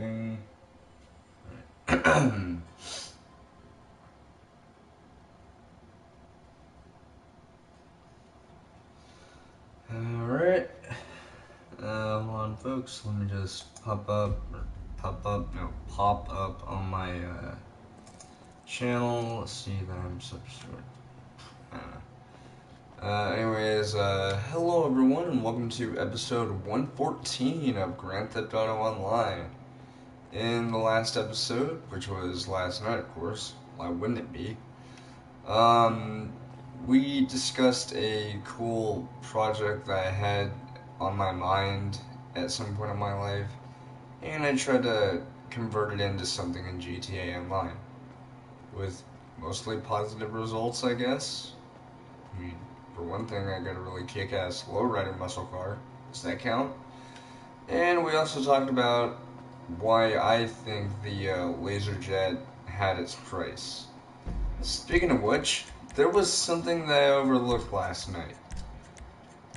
Bing. Alright. Hold on, folks. Let me just pop up on my channel. Let's see that I'm subscribed. Hello everyone, and welcome to episode 114 of Grand Theft Auto Online. In the last episode, which was last night, of course, why wouldn't it be? We discussed a cool project that I had on my mind at some point in my life, and I tried to convert it into something in GTA Online, with mostly positive results, I guess. I mean, for one thing, I got a really kick-ass lowrider muscle car. Does that count? And we also talked about why I think the laser jet had its price. Speaking of which, there was something that I overlooked last night.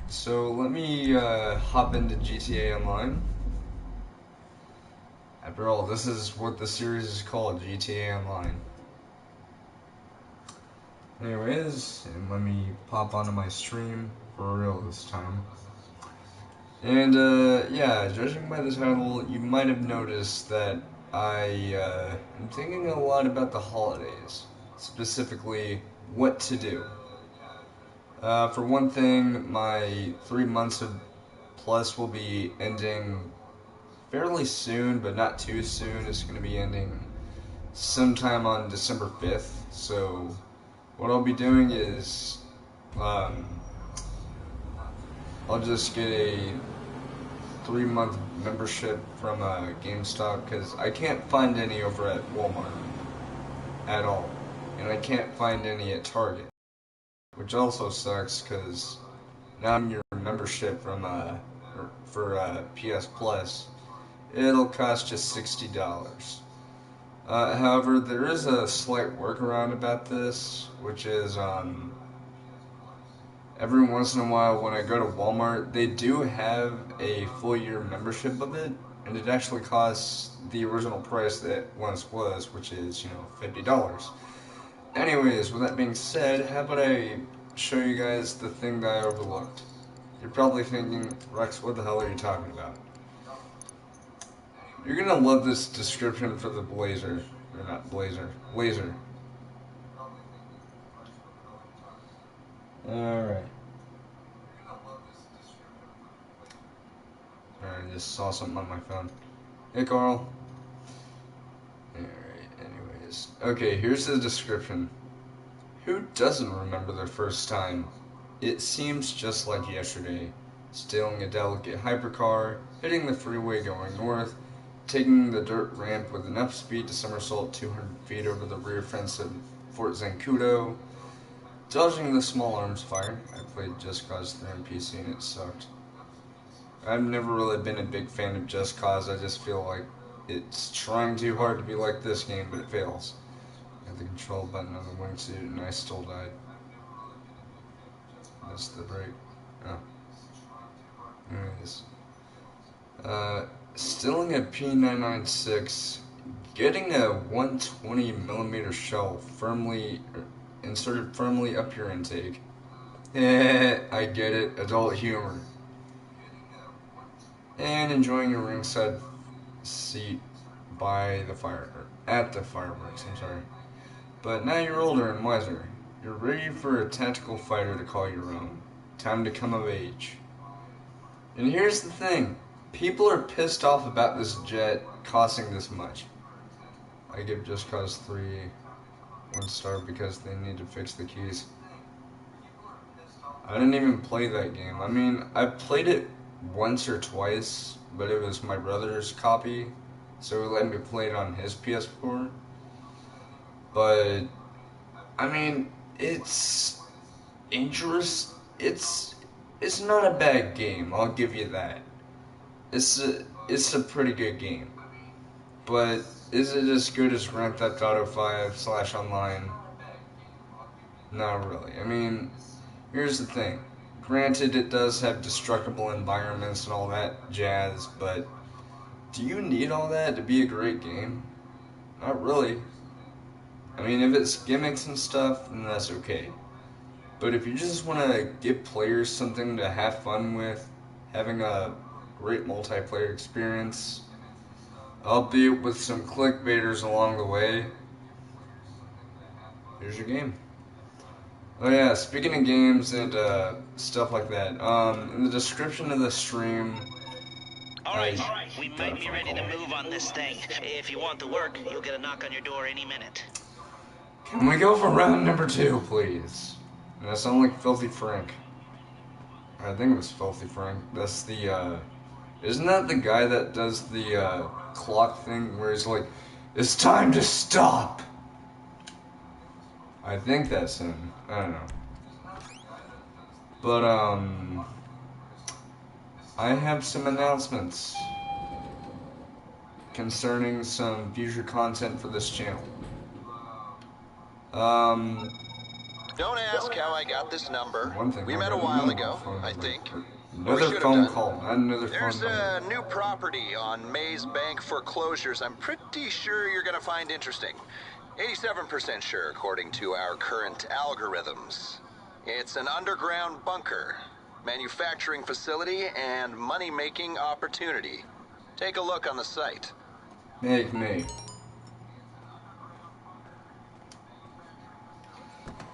So let me hop into GTA Online. After all, this is what the series is called, GTA Online. Anyways, and let me pop onto my stream for real this time. And yeah, judging by the title, you might have noticed that I am thinking a lot about the holidays, specifically what to do. For one thing, my 3 months of plus will be ending fairly soon, but not too soon. It's going to be ending sometime on December 5th. So what I'll be doing is I'll just get a 3-month membership from GameStop because I can't find any over at Walmart at all, and I can't find any at Target, which also sucks because now your membership from for PS Plus, it'll cost you $60. However, there is a slight workaround about this, which is every once in a while when I go to Walmart, they do have a full year membership of it, and it actually costs the original price that it once was, which is, $50. Anyways, with that being said, how about I show you guys the thing that I overlooked? You're probably thinking, Rex, what the hell are you talking about? You're gonna love this description for the blazer. Or not blazer. Laser. Alright. I just saw something on my phone. Hey, Carl. Alright, anyways. Okay, here's the description. Who doesn't remember their first time? It seems just like yesterday. Stealing a delicate hypercar, hitting the freeway going north, taking the dirt ramp with enough speed to somersault 200 feet over the rear fence of Fort Zancudo, dodging the small arms fire. I played Just Cause 3 on PC and it sucked. I've never really been a big fan of Just Cause. I just feel like it's trying too hard to be like this game, but it fails. Got the control button on the wingsuit and I still died. Missed the brake. Oh. Anyways. Stealing a P996, getting a 120mm shell inserted firmly up your intake. I get it, adult humor. And enjoying your ringside seat at the fireworks, I'm sorry. But now you're older and wiser. You're ready for a tactical fighter to call your own. Time to come of age. And here's the thing. People are pissed off about this jet costing this much. I give Just Cause 3 1 star because they need to fix the keys. I didn't even play that game. I mean, I played it once or twice, but it was my brother's copy, so he let me play it on his PS4. But, I mean, it's interesting. It's not a bad game, I'll give you that. It's a pretty good game. But is it as good as Grand Theft Auto 5 / Online? Not really. I mean, here's the thing. Granted, it does have destructible environments and all that jazz, but do you need all that to be a great game? Not really. I mean, if it's gimmicks and stuff, then that's okay. But if you just want to give players something to have fun with, having a great multiplayer experience, albeit with some clickbaiters along the way, here's your game. Oh yeah, speaking of games and stuff like that, in the description of the stream, Alright, we might be ready to move on this thing. If you want the work, you'll get a knock on your door any minute. Can we go for round number 2, please? And that sounded like Filthy Frank. I think it was Filthy Frank. That's the, isn't that the guy that does the, clock thing where he's like, it's time to stop? I think that's him. I don't know. But, I have some announcements concerning some future content for this channel. Don't ask how I got this number. We met a I while don't ago, know. I think. Another phone call, not another phone There's call. a new property on Maze Bank foreclosures I'm pretty sure you're gonna find interesting. 87% sure, according to our current algorithms. It's an underground bunker, manufacturing facility, and money-making opportunity. Take a look on the site. Make me.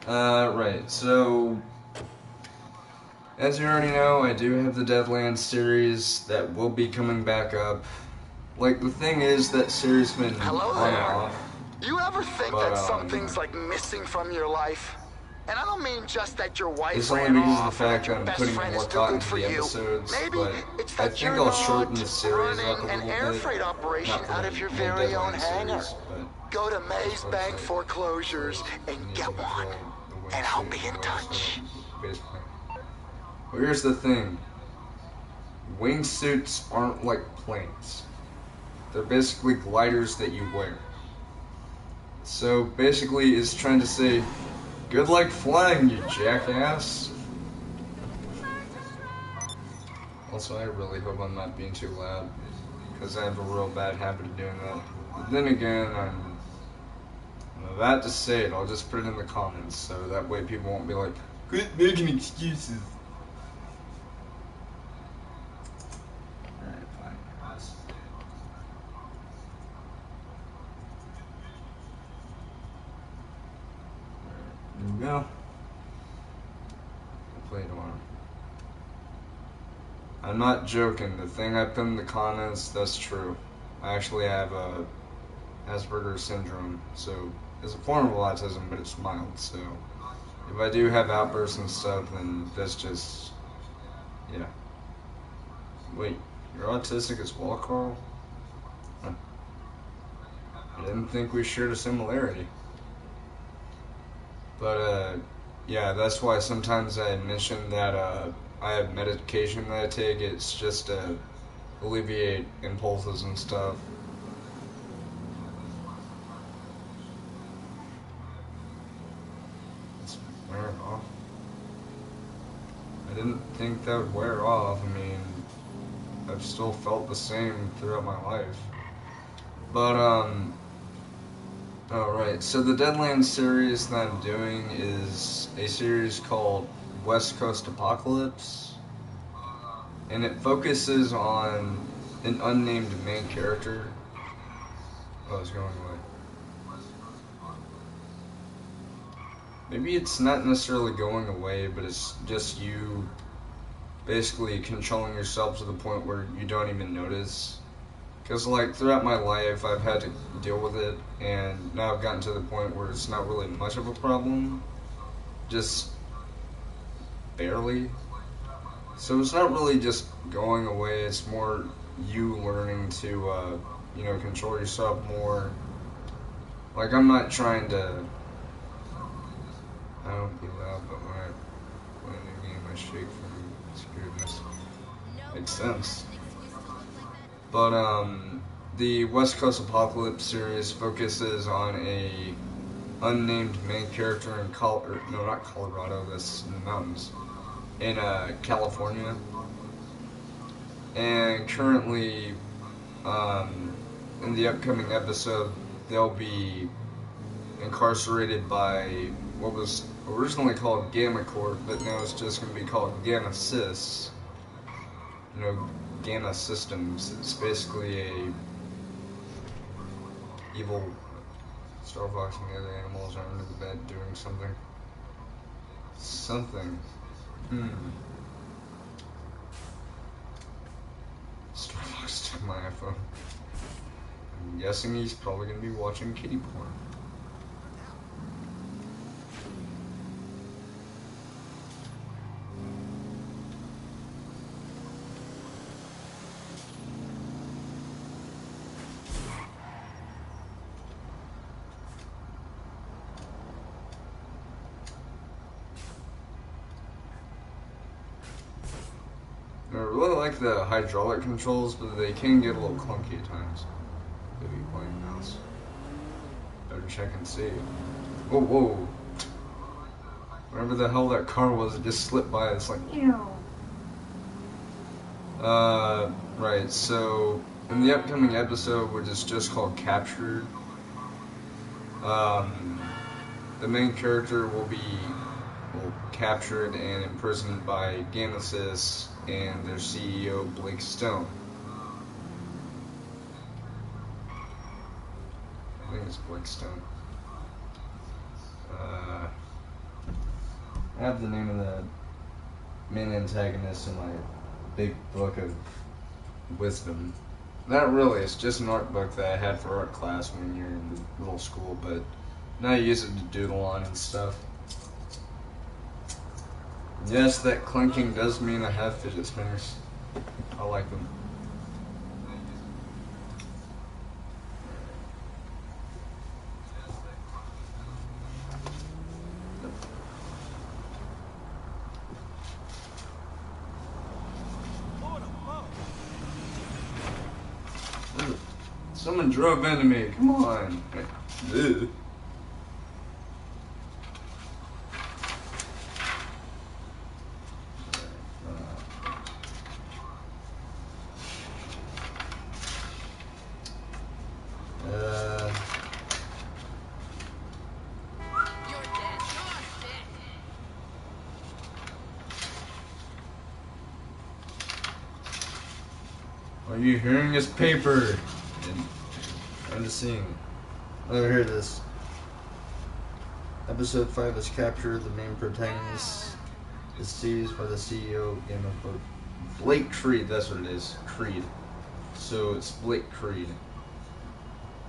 Right, so as you already know, I do have the Deadlands series that will be coming back up. Like, the thing is, that series has been Hello on and there. off. You ever think But, that something's like missing from your life? And I don't mean just that your wife It's only ran because of the off or fact that your that I'm best putting friend more is too thought good into for the you. episodes, Maybe but it's I that think you're I'll shorten the not series up a running an little air bit. freight operation Not for out the of your whole very own Deadlands hangar. series, but Go to Maze Bank website. Foreclosures and I need get to one. control the And I'll wingsuit be in and touch. basically. Well, here's the thing. Wingsuits aren't like planes. They're basically gliders that you wear. So basically, it's trying to say, good luck flying, you jackass. Also, I really hope I'm not being too loud, because I have a real bad habit of doing that. But then again, I'm about to say it. I'll just put it in the comments, so that way people won't be like, quit making excuses. Alright, fine. There we go. Play tomorrow. I'm not joking. The thing I put in the comments, that's true. I actually have Asperger's syndrome, so it's a form of autism, but it's mild. So if I do have outbursts and stuff, then that's just, yeah. Wait, you're autistic as well, Carl? Huh. I didn't think we shared a similarity. But yeah, that's why sometimes I mention that I have medication that I take. It's just to alleviate impulses and stuff. It's wearing off. I didn't think that would wear off. I mean, I've still felt the same throughout my life. But alright, so the Deadlands series that I'm doing is a series called West Coast Apocalypse, and it focuses on an unnamed main character. Oh, it's going away. Maybe it's not necessarily going away, but it's just you basically controlling yourself to the point where you don't even notice. Because, like, throughout my life, I've had to deal with it, and now I've gotten to the point where it's not really much of a problem. Just barely. So it's not really just going away, it's more you learning to, you know, control yourself more. Like, I'm not trying to... I don't be loud, but when I play the game, I shake from scaredness. Makes sense. But, the West Coast Apocalypse series focuses on a unnamed main character in no, not Colorado, that's in the mountains, in, California. And currently, in the upcoming episode, they'll be incarcerated by what was originally called Gamma Corp, but now it's just going to be called Gamma Sys. You know, Gamma Systems. It's basically a evil Star Fox and the other animals are under the bed doing something. Star Fox took my iPhone. I'm guessing he's probably going to be watching kitty porn. I really like the hydraulic controls, but they can get a little clunky at times. If you playing mouse. Better check and see. Whoa, whoa. Whatever the hell that car was, it just slipped by. It's like, ew. Right, so in the upcoming episode, which is just called Captured, the main character will be captured and imprisoned by Gamma Sys and their CEO, Blake Stone. I think it's Blake Stone. I have the name of the main antagonist in my big book of wisdom. Not really, it's just an art book that I had for art class when you're in middle school, but now I use it to doodle on and stuff. Yes, that clinking does mean I have fidget spinners. I like them. Someone drove into me, come on. Ew. Are you hearing this paper? I'm just seeing. Oh, here it is. Episode 5 is captured. The main protagonist is seized by the CEO of Gamma Corp. Blake Creed, that's what it is. Creed. So it's Blake Creed.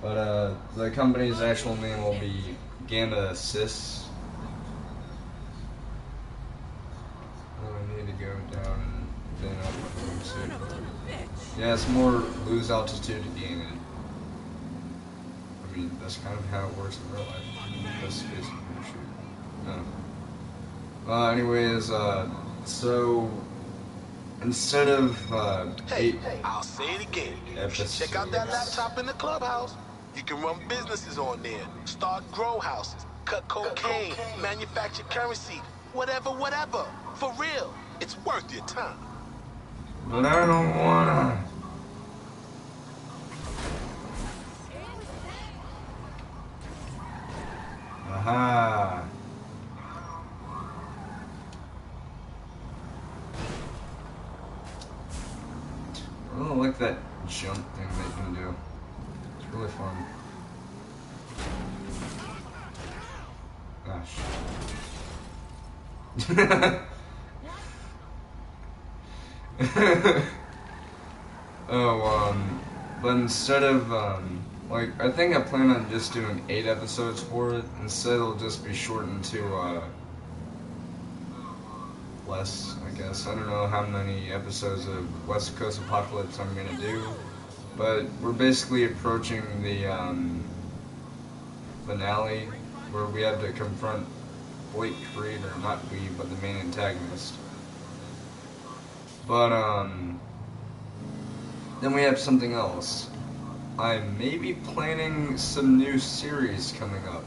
But the company's actual name will be Gamma Sys. Oh, I need to go down and then up my wingsuit. Yeah, it's more lose altitude to gain it. I mean, that's kind of how it works in real life. That's space parachute. No. Anyways, so instead of hey, I'll say it again. episodes, Check out that laptop in the clubhouse. You can run businesses on there, start grow houses, cut cocaine, manufacture currency, whatever. For real, it's worth your time. But I don't wanna. Aha. I don't like that jump thing that you can do. It's really fun. Gosh. But instead of, like, I think I plan on just doing 8 episodes for it. Instead, it'll just be shortened to, less, I guess. I don't know how many episodes of West Coast Apocalypse I'm gonna do. But we're basically approaching the, finale, where we have to confront Blake Creed, or not we, but the main antagonist. But, then we have something else. I may be planning some new series coming up.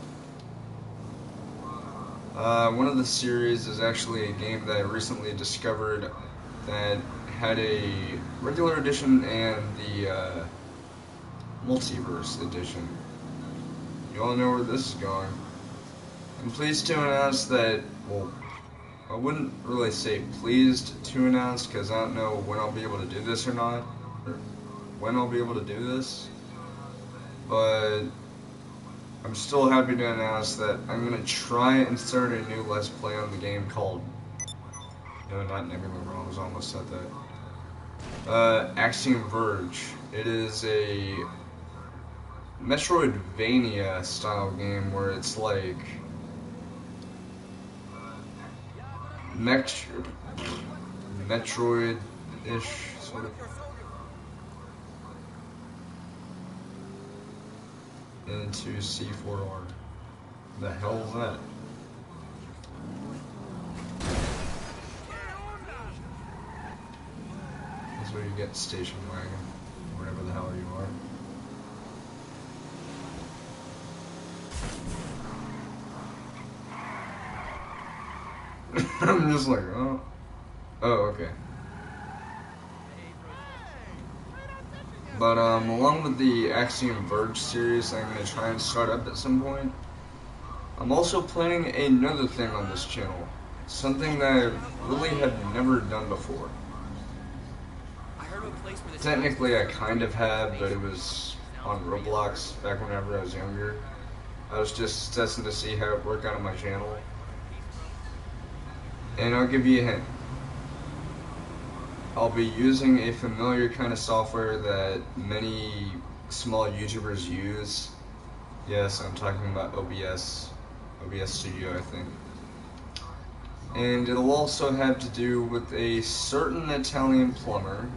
One of the series is actually a game that I recently discovered that had a regular edition and the Multiverse Edition. You all know where this is going. I'm pleased to announce that, well, I wouldn't really say pleased to announce because I don't know when I'll be able to do this or not, or when I'll be able to do this, but I'm still happy to announce that I'm going to try and start a new Let's Play on the game called, no, not Nebula, I was almost said that, Axiom Verge. It is a Metroidvania style game where it's like Metroid-ish, sort of. Into C4R. The hell is that? That's where you get station wagon, wherever the hell you are. I'm just like, oh. Oh, okay. But, along with the Axiom Verge series I'm going to try and start up at some point, I'm also planning another thing on this channel. Something that I really have never done before. Technically, I kind of have, but it was on Roblox back whenever I was younger. I was just testing to see how it worked out on my channel. And I'll give you a hint. I'll be using a familiar kind of software that many small YouTubers use. Yes, I'm talking about OBS Studio, I think. And it'll also have to do with a certain Italian plumber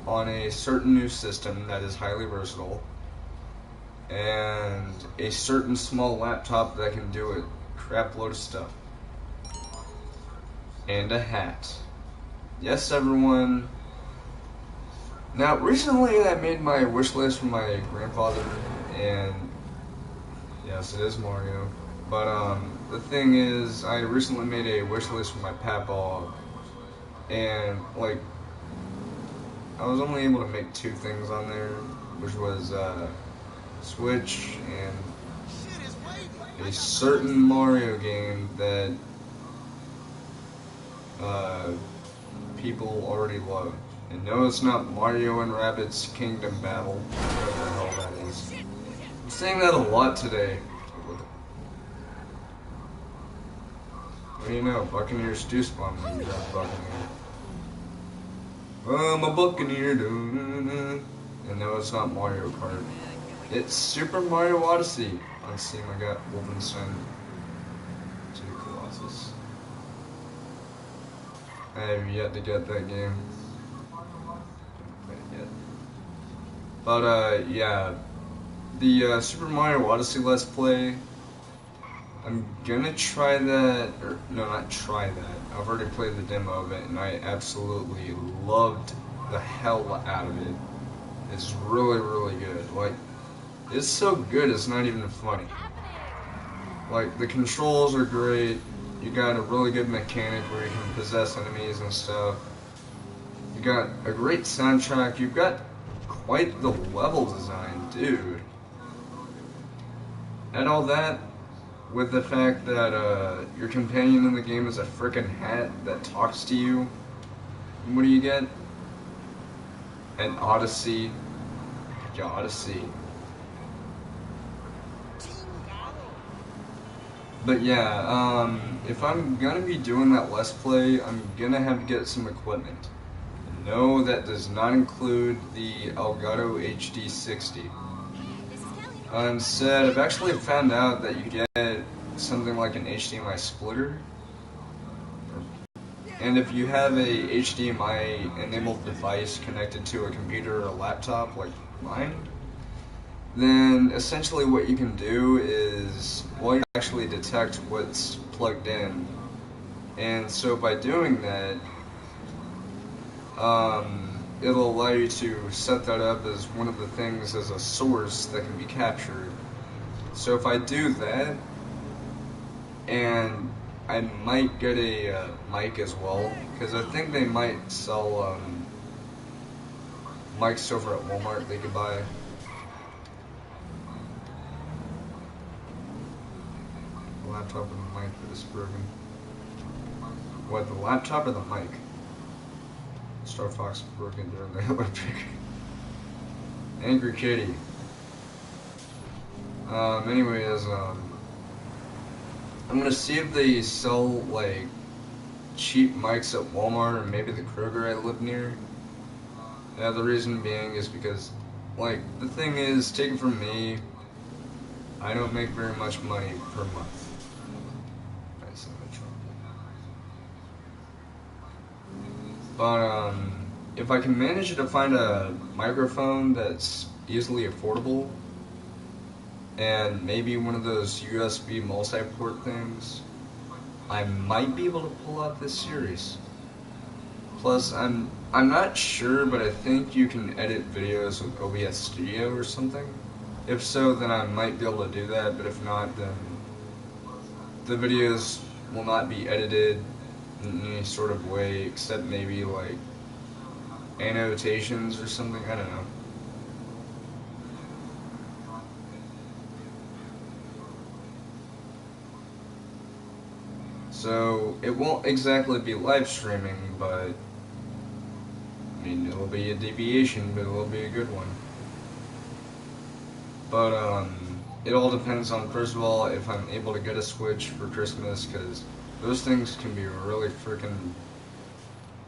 on a certain new system that is highly versatile, and a certain small laptop that can do a crap load of stuff. And a hat. Yes, everyone. Now, recently I made my wish list for my grandfather, and yes, it is Mario. But, the thing is, I recently made a wish list for my papaw, and, like, I was only able to make 2 things on there, which was, Switch and a certain Mario game that, people already love. And no, it's not Mario and Rabbids Kingdom Battle, whatever the hell that is. I'm saying that a lot today. What do you know? Buccaneers do spawn when you drive Buccaneer. I'm a Buccaneer, and no, it's not Mario Kart. It's Super Mario Odyssey. On Steam, I got Wolfenstein 2 Colossus. I have yet to get that game. But, yeah. The, Super Mario Odyssey Let's Play, I'm gonna try that, or, no, not try that. I've already played the demo of it, and I absolutely loved the hell out of it. It's really, really good. Like, it's so good, it's not even funny. Like, the controls are great. You got a really good mechanic where you can possess enemies and stuff. You got a great soundtrack. You've got quite the level design, dude. And all that, with the fact that your companion in the game is a frickin' hat that talks to you. What do you get? An Odyssey. Yeah, Odyssey. But yeah, if I'm gonna be doing that Let's Play, I'm gonna have to get some equipment. No, that does not include the Elgato HD60. Instead, I've actually found out that you get something like an HDMI splitter. And if you have a HDMI-enabled device connected to a computer or a laptop like mine, then essentially what you can do is, well, you actually detect what's plugged in. And so by doing that, it'll allow you to set that up as one of the things as a source that can be captured. So if I do that, and I might get a mic as well, because I think they might sell mics over at Walmart they could buy. laptop or the mic that is broken. What, the laptop or the mic? Star Fox broken during the Olympic. Angry Kitty. Anyways, I'm gonna see if they sell, like, cheap mics at Walmart or maybe the Kroger I live near. Yeah, the reason being is because, like, the thing is, take it from me, I don't make very much money per month. Nice in the trunk. But, if I can manage to find a microphone that's easily affordable, and maybe one of those USB multi-port things, I might be able to pull out this series. Plus, I'm not sure, but I think you can edit videos with OBS Studio or something. If so, then I might be able to do that, but if not, then the videos will not be edited in any sort of way, except maybe like annotations or something, I don't know. So, it won't exactly be live streaming, but I mean, it'll be a deviation, but it'll be a good one. But, it all depends on, first of all, if I'm able to get a Switch for Christmas, because those things can be really freaking,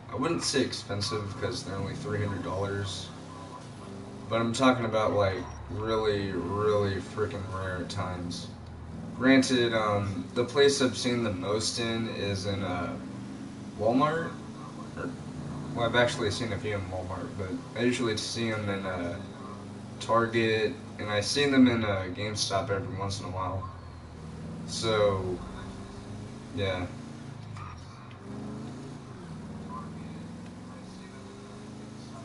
I wouldn't say expensive, because they're only $300, but I'm talking about, like, really, really freaking rare at times. Granted, the place I've seen the most in is in, Walmart. Well, I've actually seen a few in Walmart, but I usually see them in, Target, and I see them in, GameStop every once in a while. So, yeah.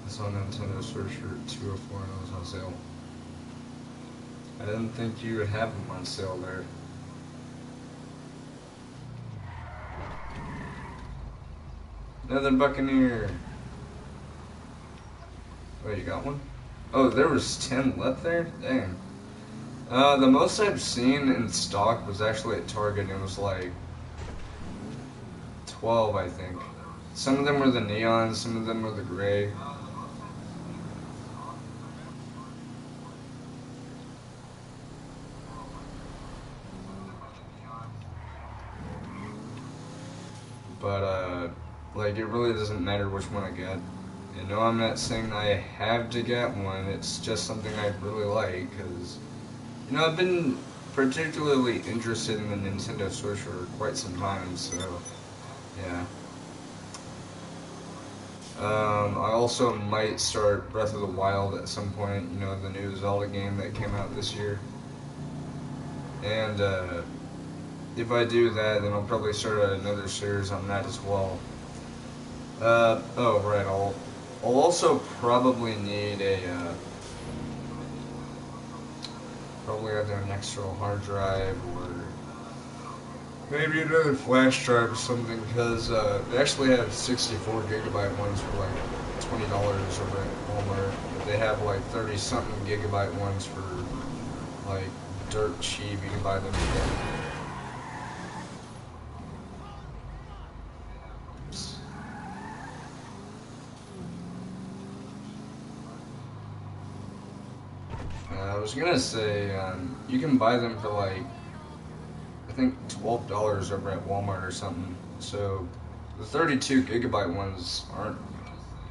I saw Nintendo Switch for $204 and it was on sale. I didn't think you would have them on sale there. Another Buccaneer. Oh, you got one? Oh, there was 10 left there? Dang. The most I've seen in stock was actually at Target, and it was like 12, I think. Some of them were the neon, some of them were the gray. But, like, it really doesn't matter which one I get. You know, I'm not saying I have to get one, it's just something I really like, because, you know, I've been particularly interested in the Nintendo Switch for quite some time, so, yeah. I also might start Breath of the Wild at some point, you know, the new Zelda game that came out this year. And, if I do that, then I'll probably start another series on that as well. Oh, right, I'll also probably need a, probably either an external hard drive or maybe another flash drive or something, because they actually have 64 gigabyte ones for like $20 over at Walmart, but they have like 30-something gigabyte ones for like dirt cheap. You can buy them again. I was gonna say, you can buy them for like, I think $12 over at Walmart or something. So the 32 gigabyte ones aren't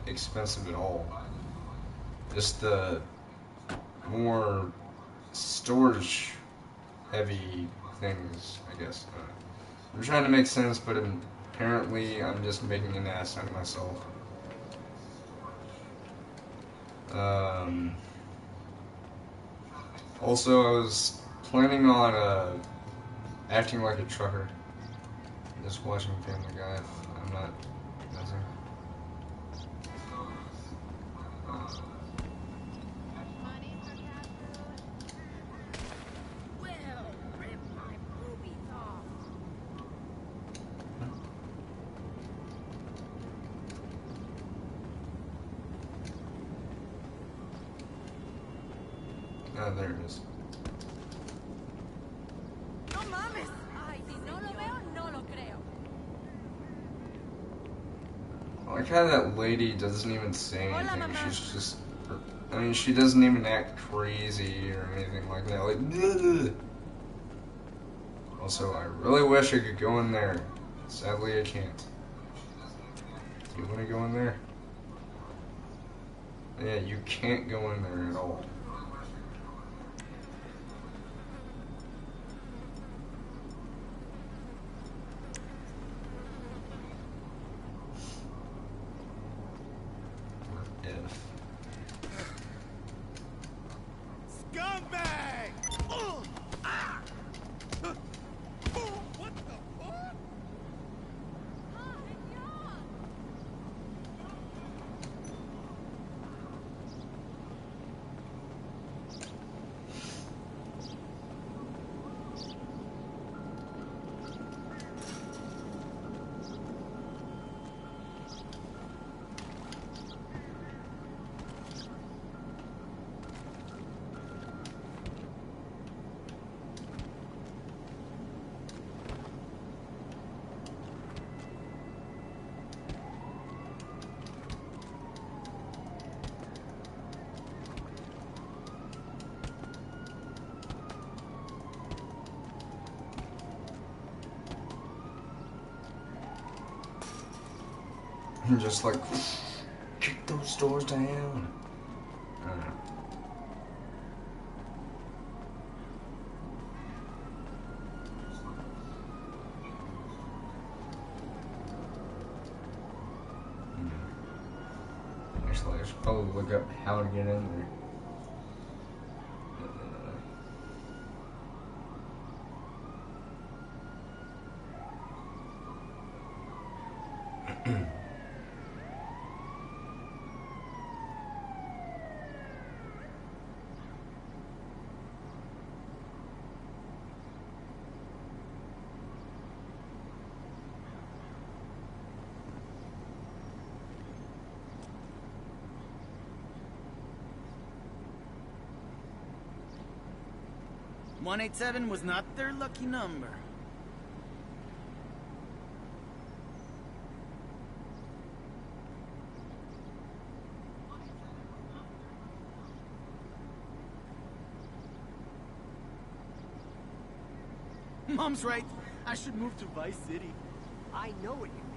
expensive at all. Just the more storage heavy things, I guess. I'm trying to make sense, but apparently I'm just making an ass out of myself. Also, I was planning on acting like a trucker. Just watching Family Guy. I'm not messing. Oh, there it is. No mames. Ay, like how that lady doesn't even say anything. She's just, I mean, she doesn't even act crazy or anything like that. Like, ugh. Also, I really wish I could go in there. Sadly, I can't. Do you want to go in there? Yeah, you can't go in there at all. Scumbag! What the fuck? And just like, kick those doors down. Actually, I should probably look up how to get in there. $187 was not their lucky number. Mom's right. I should move to Vice City. I know what you mean.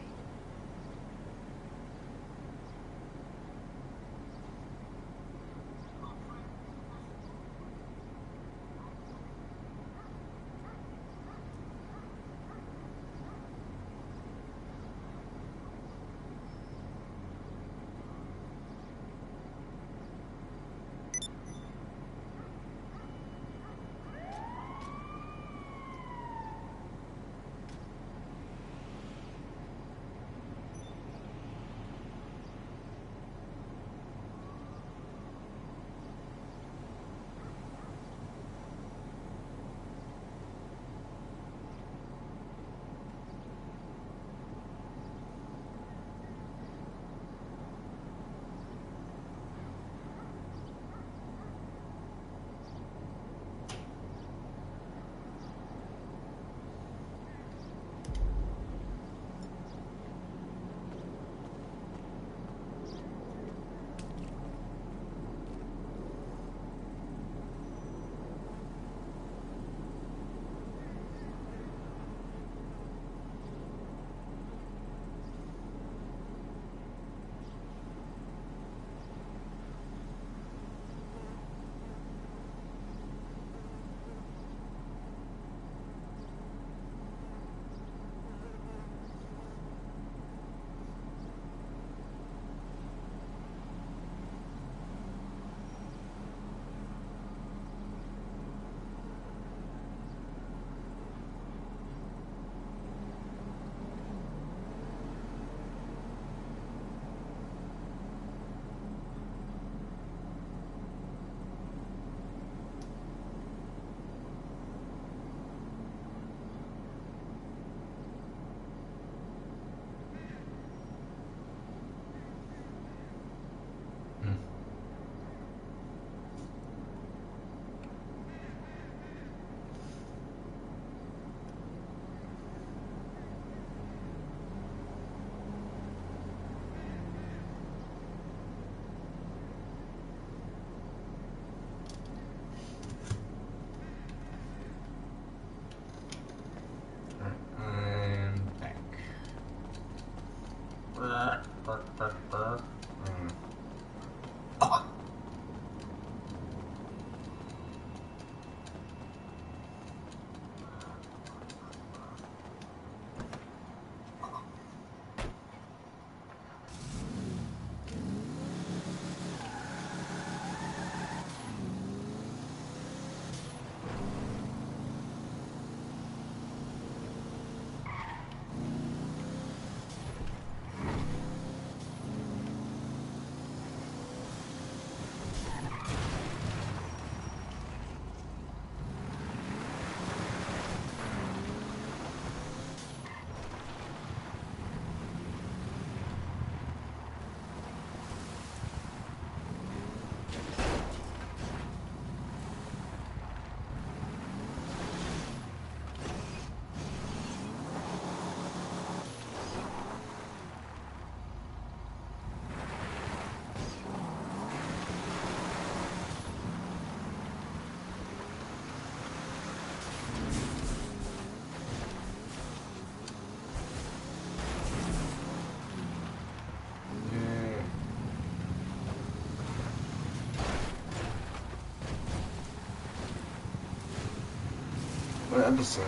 What episode?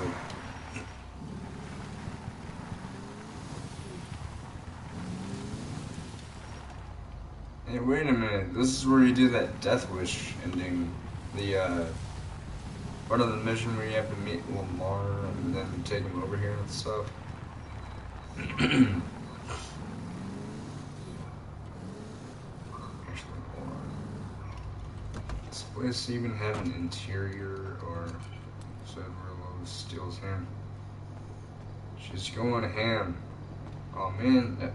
Hey, wait a minute. This is where you do that Death Wish ending. The, part of the mission where you have to meet Lamar and then take him over here and stuff. Actually, hold on. Does this place even have an interior or several steals ham? She's going ham. Oh man, that.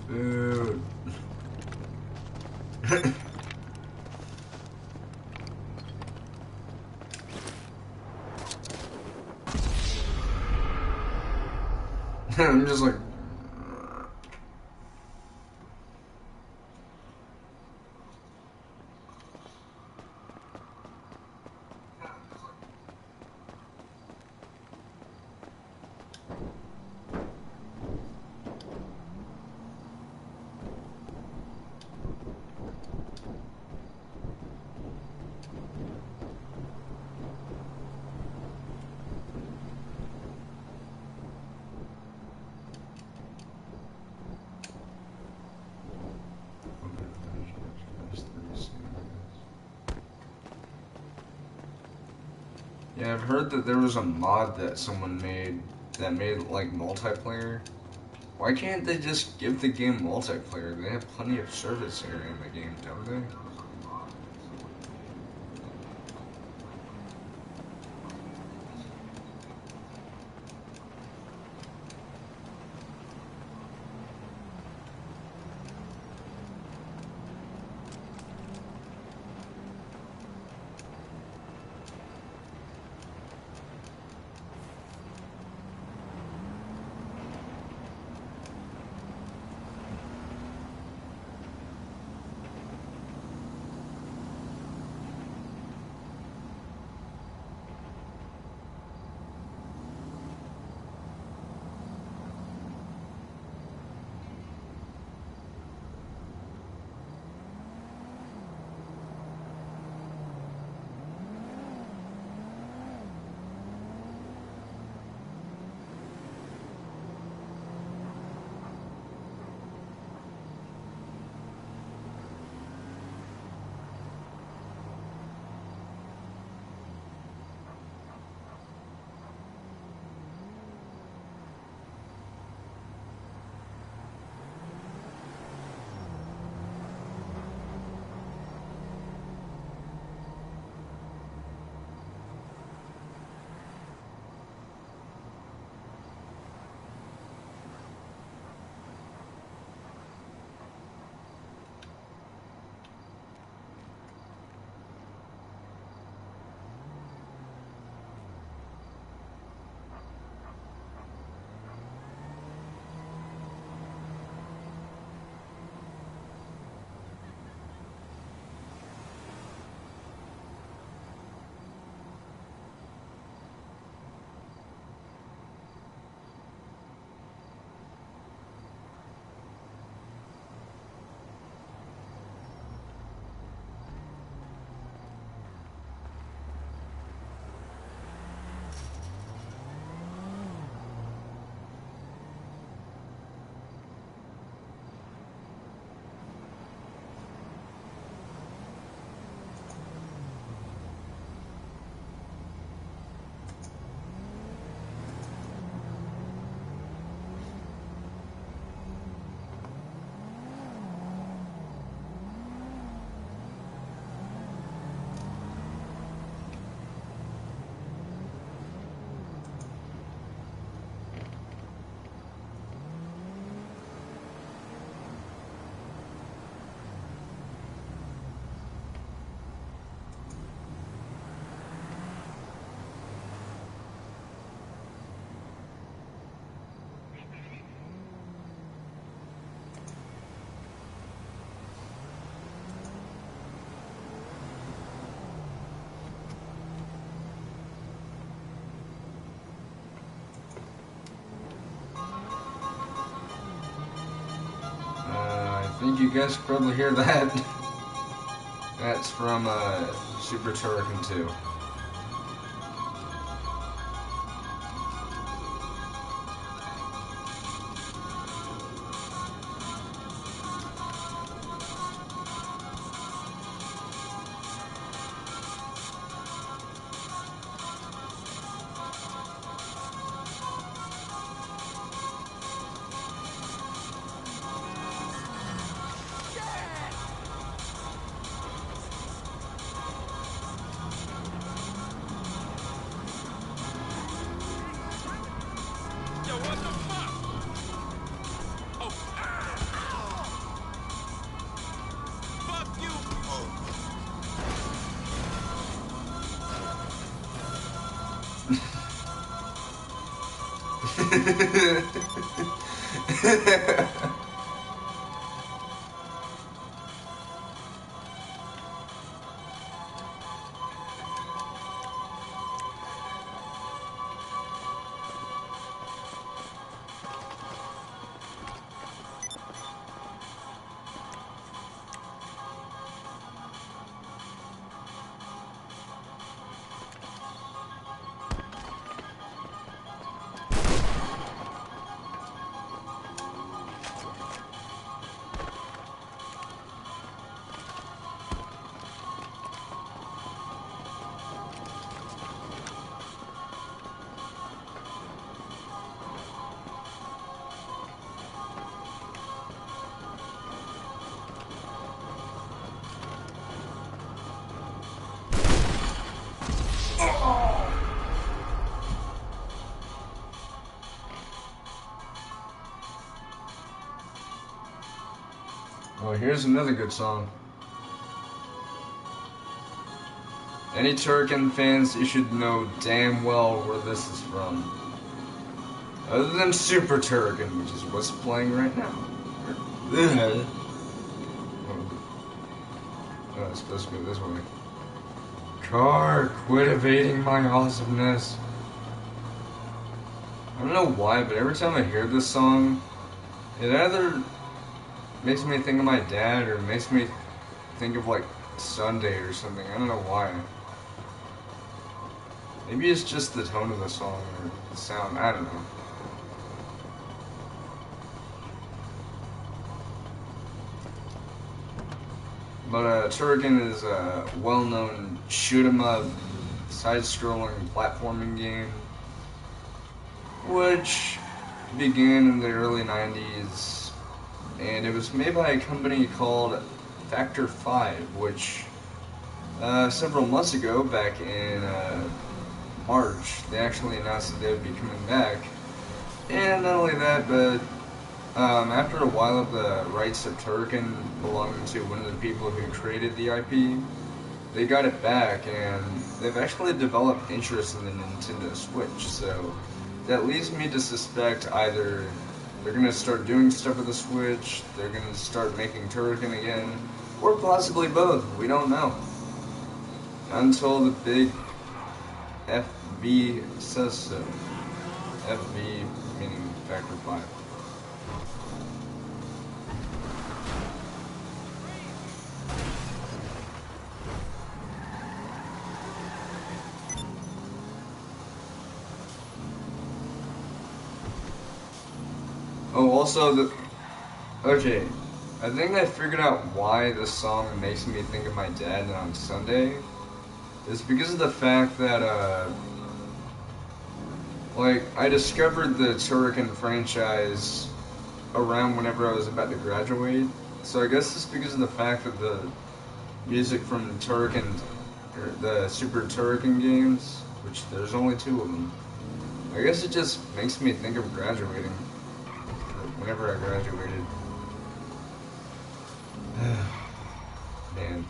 Food. I'm just like. Yeah, I've heard that there was a mod that someone made that made like multiplayer. Why can't they just give the game multiplayer? They have plenty of service area in the game, don't they? think you guys could probably hear that. That's from Super Turrican 2. Well, here's another good song. Any Turrican fans, you should know damn well where this is from. Other than Super Turrican, which is what's playing right now. Oh, it's supposed to go this way. Car, quit evading my awesomeness. I don't know why, but every time I hear this song, it either makes me think of my dad or makes me think of like Sunday or something. I don't know why. Maybe it's just the tone of the song or the sound. I don't know. But Turrican is a well-known shoot 'em up, side-scrolling platforming game, which began in the early 90s, and it was made by a company called Factor 5, which several months ago, back in March, they actually announced that they would be coming back. And not only that, but after a while of the rights of Turrican belonging to one of the people who created the IP, they got it back, and they've actually developed interest in the Nintendo Switch, so that leads me to suspect either they're going to start doing stuff with the Switch, they're going to start making Turrican again, or possibly both. We don't know. Until the big FV says so. FV meaning Factor 5. Oh, also okay, I think I figured out why this song makes me think of my dad on Sunday. It's because of the fact that, like, I discovered the Turrican franchise around whenever I was about to graduate. So I guess it's because of the fact that the music from Turrican, or the Super Turrican games, which there's only 2 of them, I guess it just makes me think of graduating. Whenever I graduated. Man.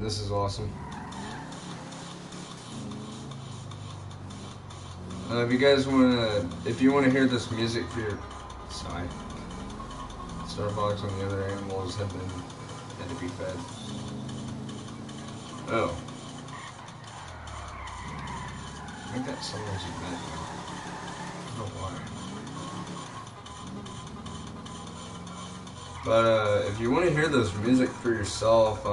This is awesome. If you guys if you wanna hear this music for your side, Starbucks and the other animals had to be fed. Oh. I think that someone's bed. I don't know why. But if you want to hear this music for yourself,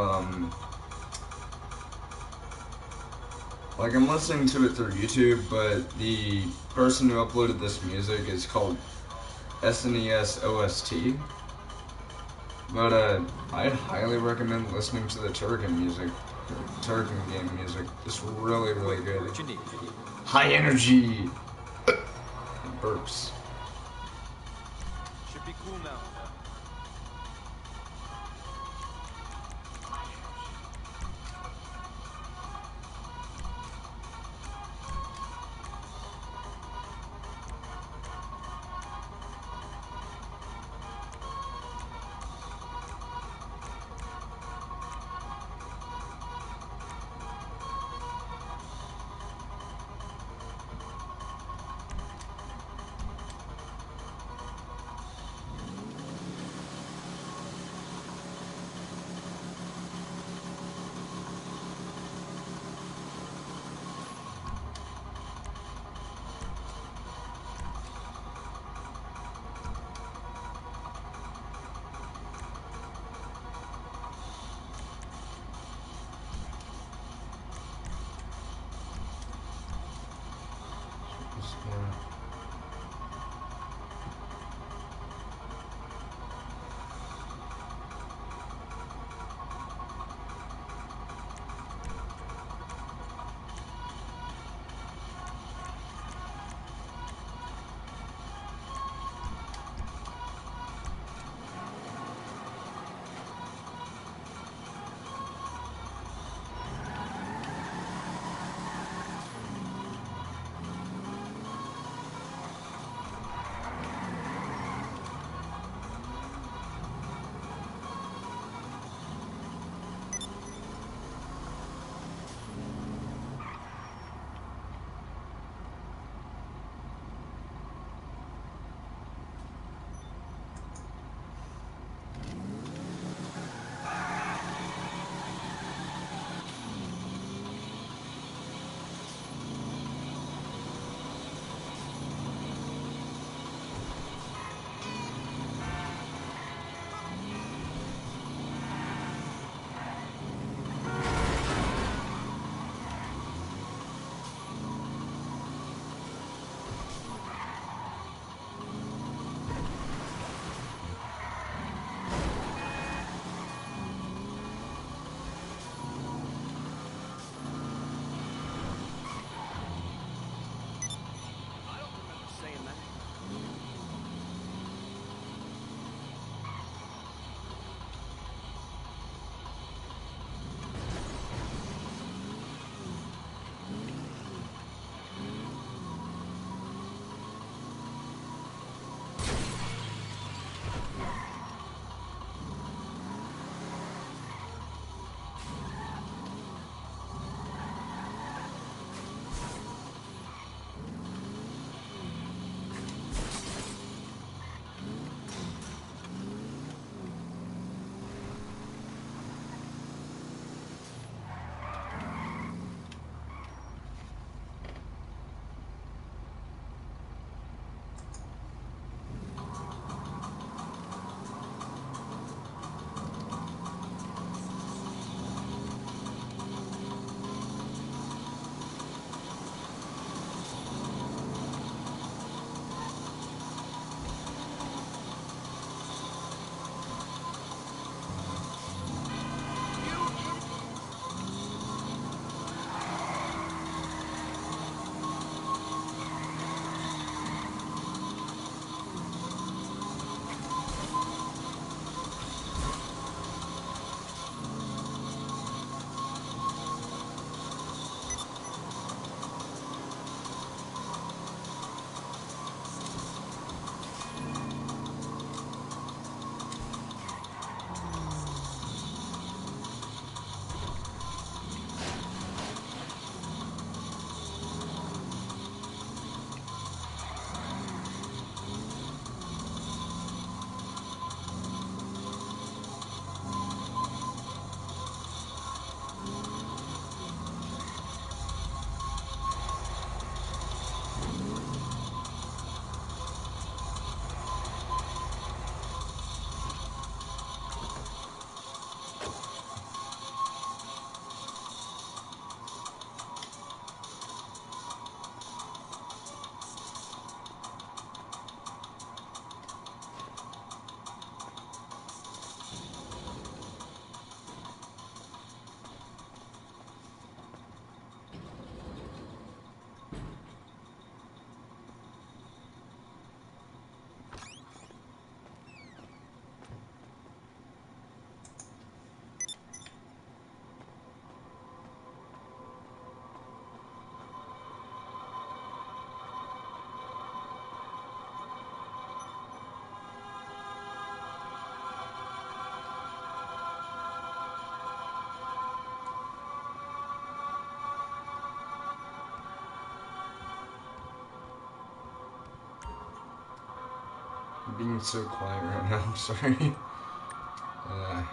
like I'm listening to it through YouTube, but the person who uploaded this music is called SNES OST. But I'd highly recommend listening to the Turrican music, Turrican game music. It's really, really good. High energy burps. Should be cool now. being so quiet right now. I'm sorry. Alright.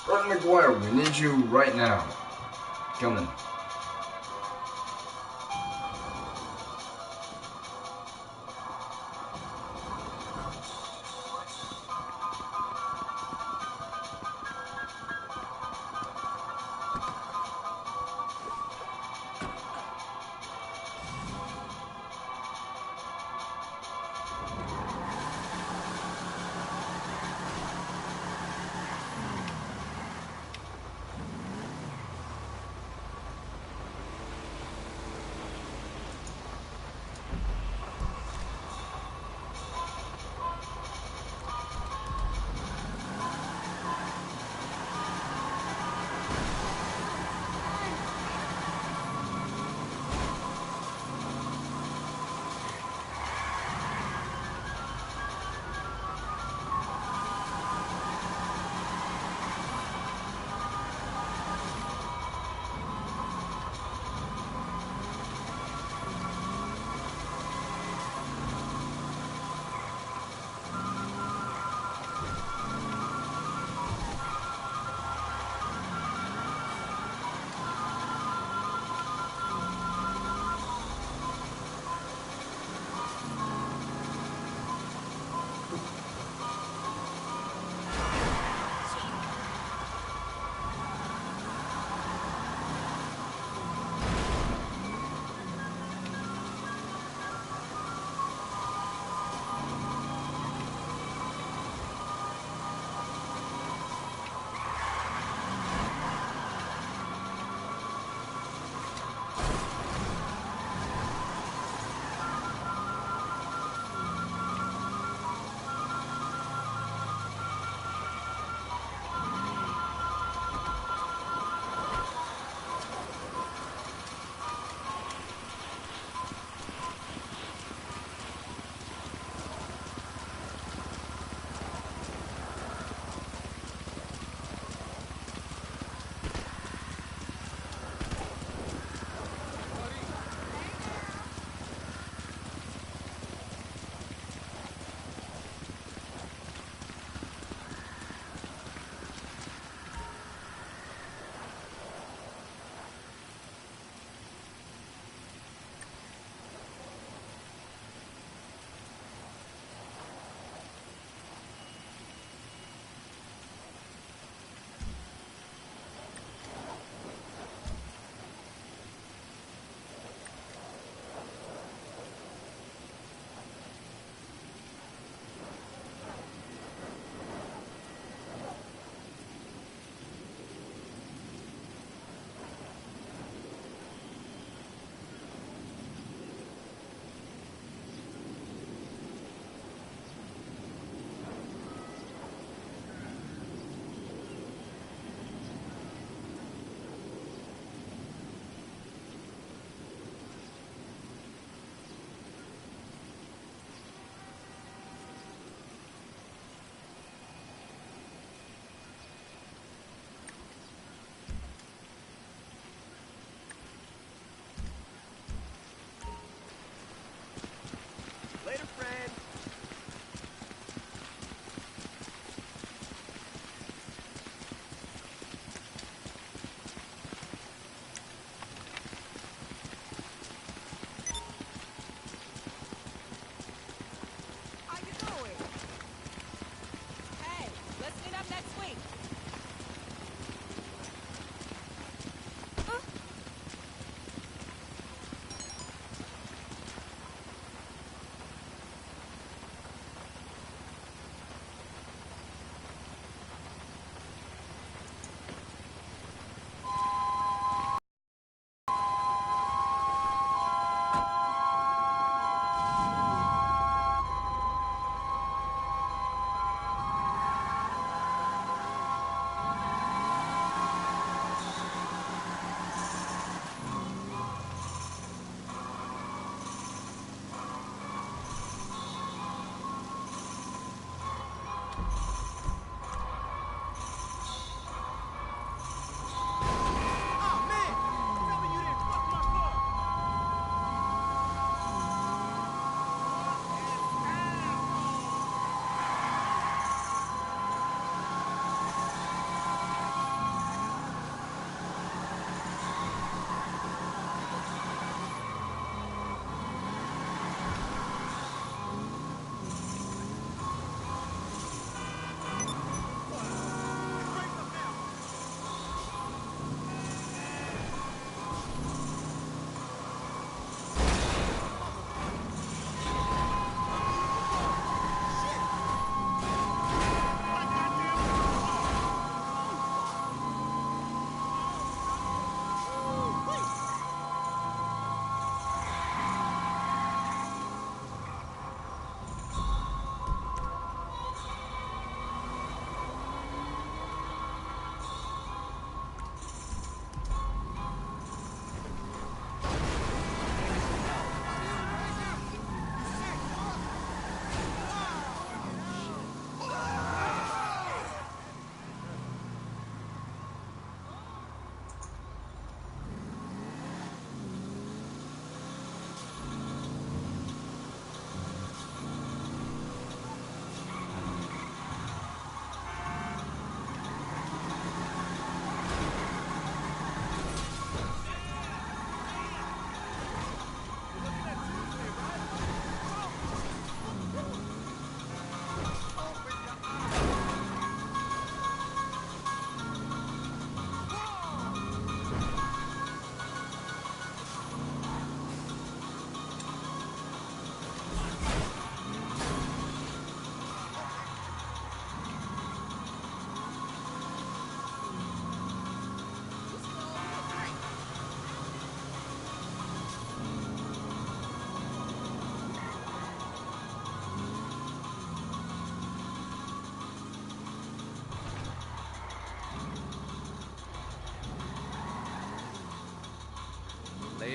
Bert McGuire, we need you right now. Coming.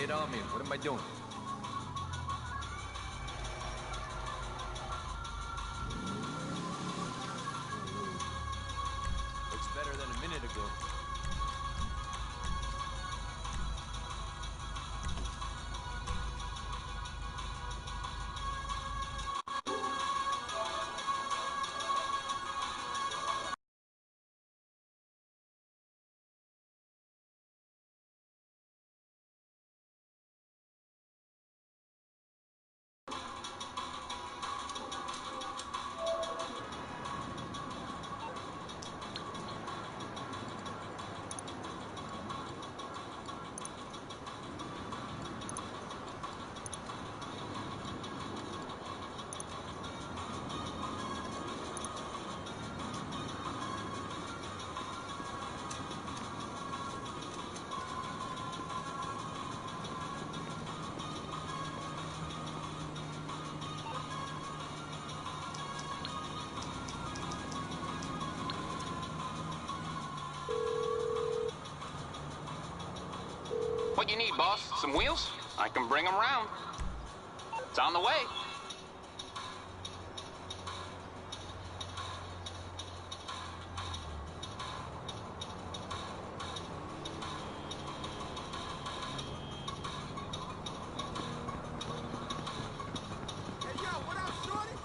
it on me. What am I doing? Looks better than a minute ago. What you need, boss? Some wheels? I can bring them round. It's on the way. Hey, yo, what up, shorty?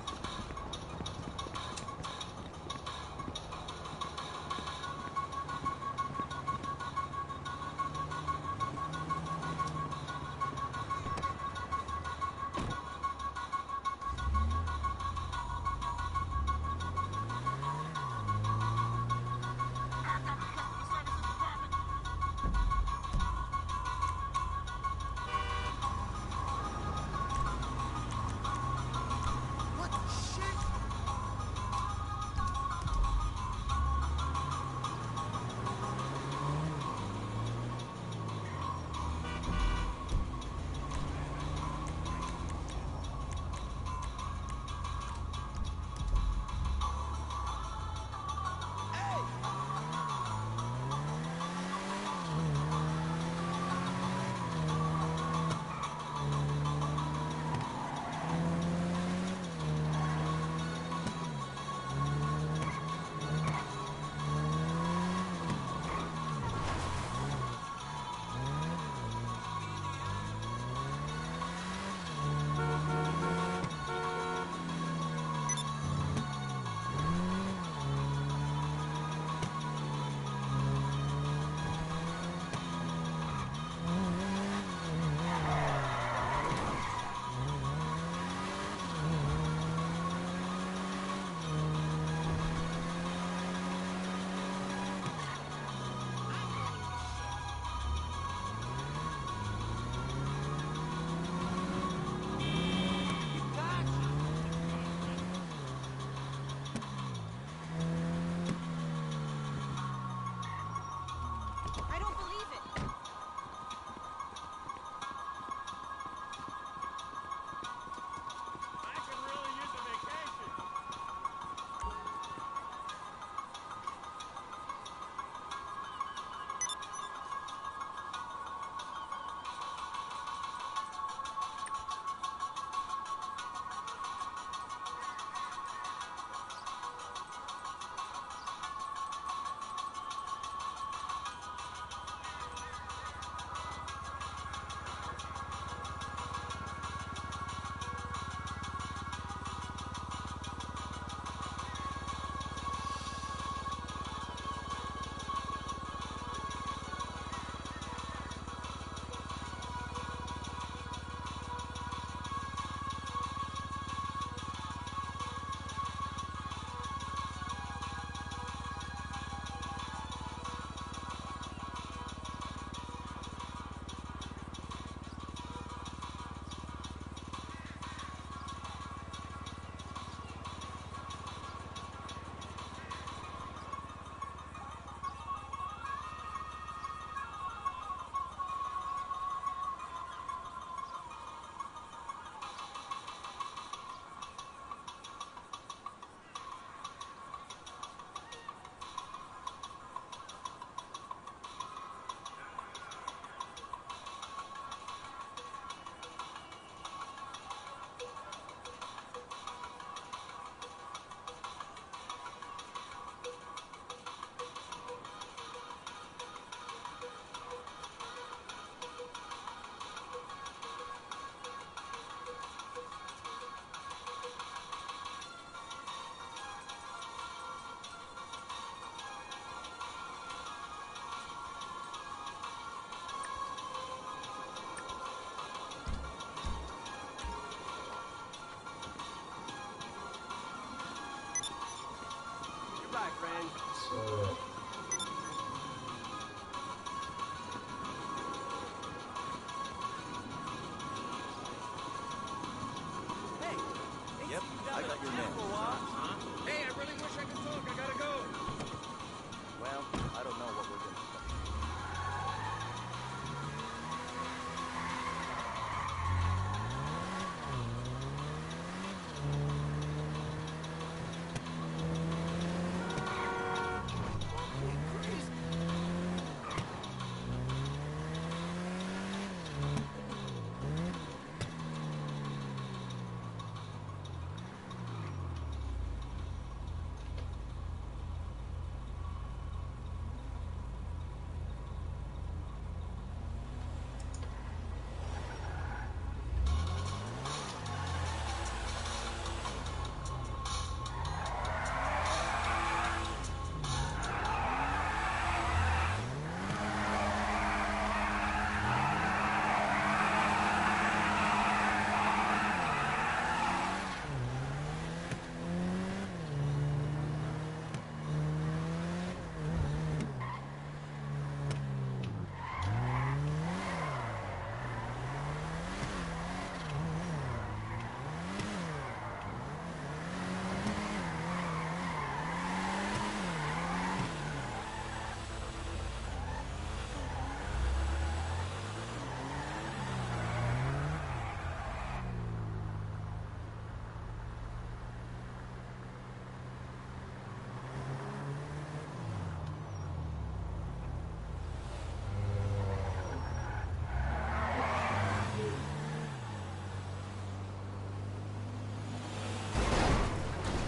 So, Yep, I got your man. Hey, I really wish I could talk. I gotta go. Well, I don't know what we're gonna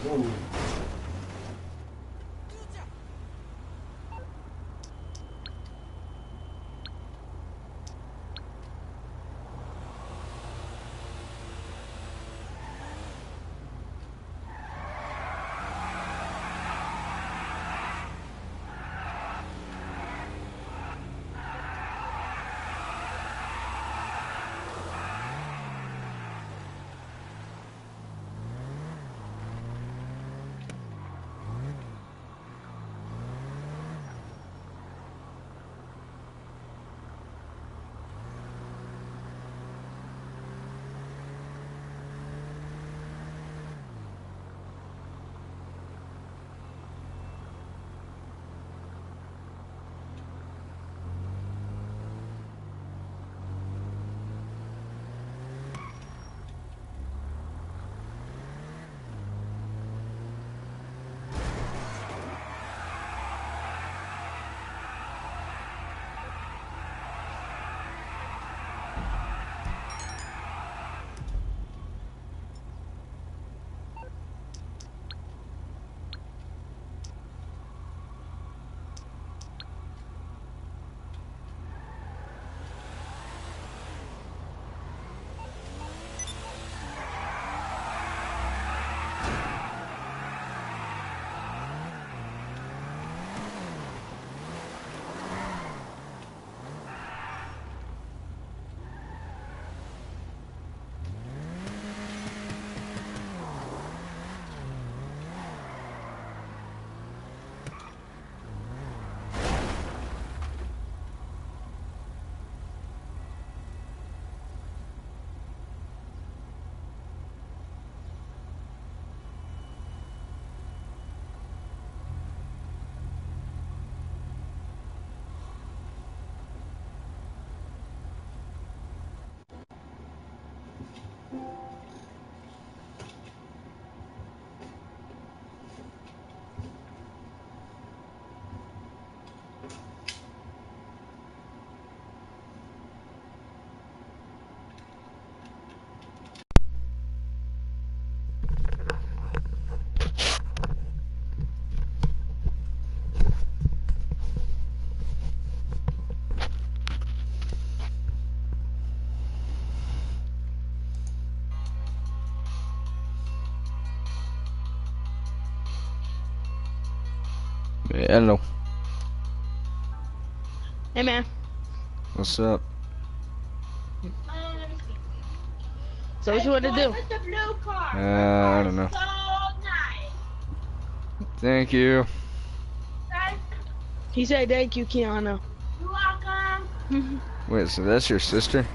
whoa. Hello. Hey, man. What's up? So what you want to do? I don't know. Thank you. He said thank you, Kiana. You're welcome. Wait, so that's your sister?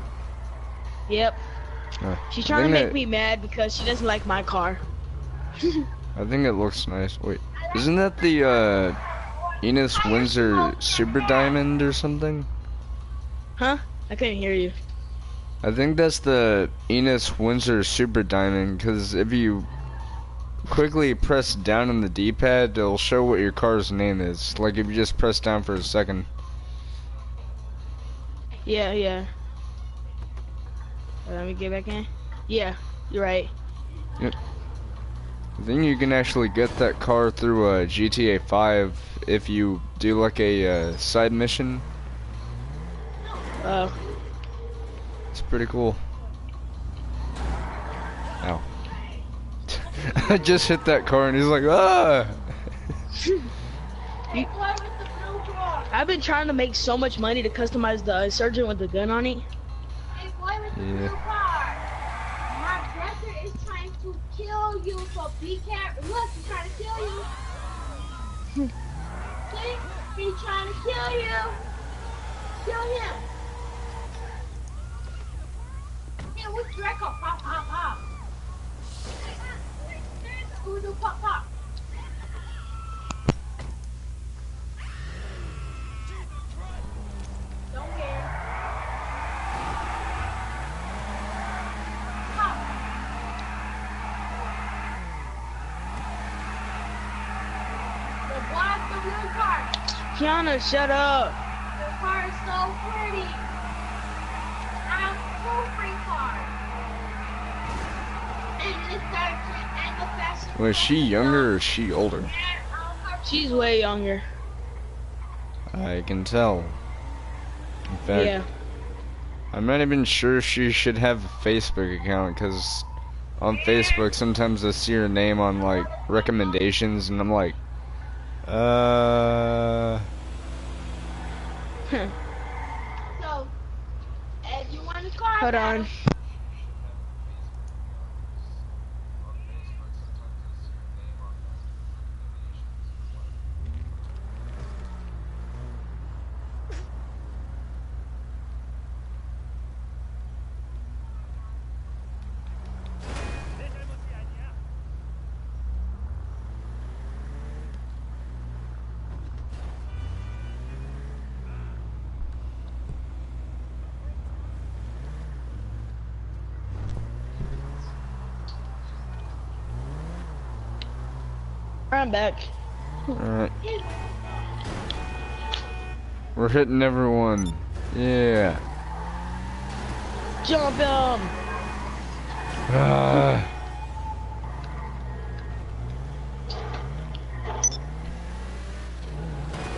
Yep. She's trying to think make that- me mad because she doesn't like my car. I think it looks nice. Wait, isn't that the Enos Windsor Super Diamond or something? Huh? I couldn't hear you. I think that's the Enos Windsor Super Diamond, because if you quickly press down on the D-pad, it'll show what your car's name is. Like if you just press down for a second. Yeah, yeah. Let me get back in. Yeah, you're right. Yep. I think you can actually get that car through GTA 5 if you do like a side mission. Oh. It's pretty cool. Ow. I just hit that car and he's like, ah! I've been trying to make so much money to customize the sergeant with the gun on it. Yeah. My brother is trying to kill you, so be careful. Look, he's trying to kill you. See? He's trying to kill you. Kill him. Yeah, what's Draco? Pop, pop, pop. Scooby-Doo, pop, pop. Don't care. Pop. The black, the blue car. Kiana, shut up. The car is so pretty. I have two free cars. And it's and the fashion. Was she younger or is she older? She's way younger. I can tell. In fact, Yeah. I'm not even sure she should have a Facebook account, because on Facebook sometimes I see her name on like recommendations and I'm like, So, if you want a car, Hold on. I'm back. alright. We're hitting everyone. Yeah. Jump him!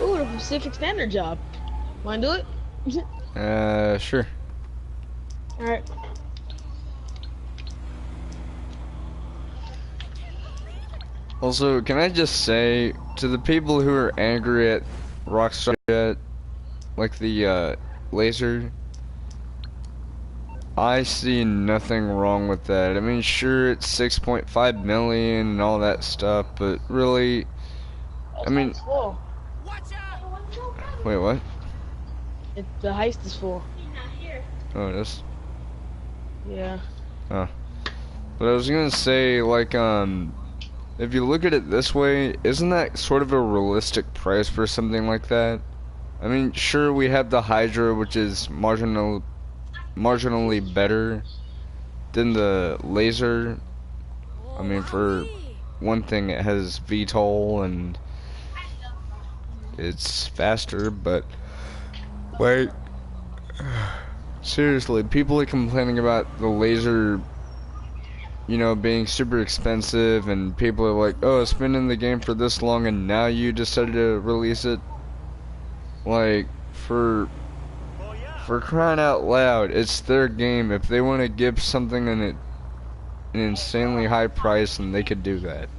Ooh, the Pacific Standard job. Wanna do it? Sure. Alright. Also, can I just say, to the people who are angry at Rockstar Jet, like the laser, I see nothing wrong with that. I mean, sure, it's 6.5 million and all that stuff, but really, I mean, Full. wait, what? The heist is full. Oh, it is? Yeah. Oh. But I was gonna say, like, if you look at it this way, isn't that sort of a realistic price for something like that? I mean, sure, we have the Hydra, which is marginally better than the laser. I mean, for one thing, it has VTOL and it's faster, but wait, seriously, people are complaining about the laser, you know, being super expensive, and people are like, oh, it's been in the game for this long and now you decided to release it. Like, for crying out loud, it's their game. If they want to give something an insanely high price, then they could do that.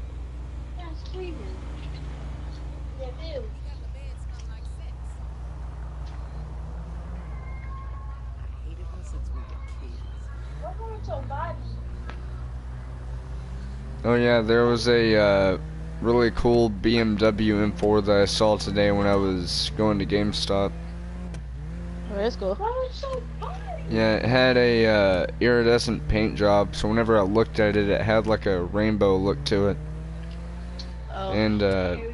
Oh yeah, there was a really cool BMW M4 that I saw today when I was going to GameStop. Oh, that's cool. Yeah, it had a iridescent paint job, so whenever I looked at it, it had like a rainbow look to it. Oh. And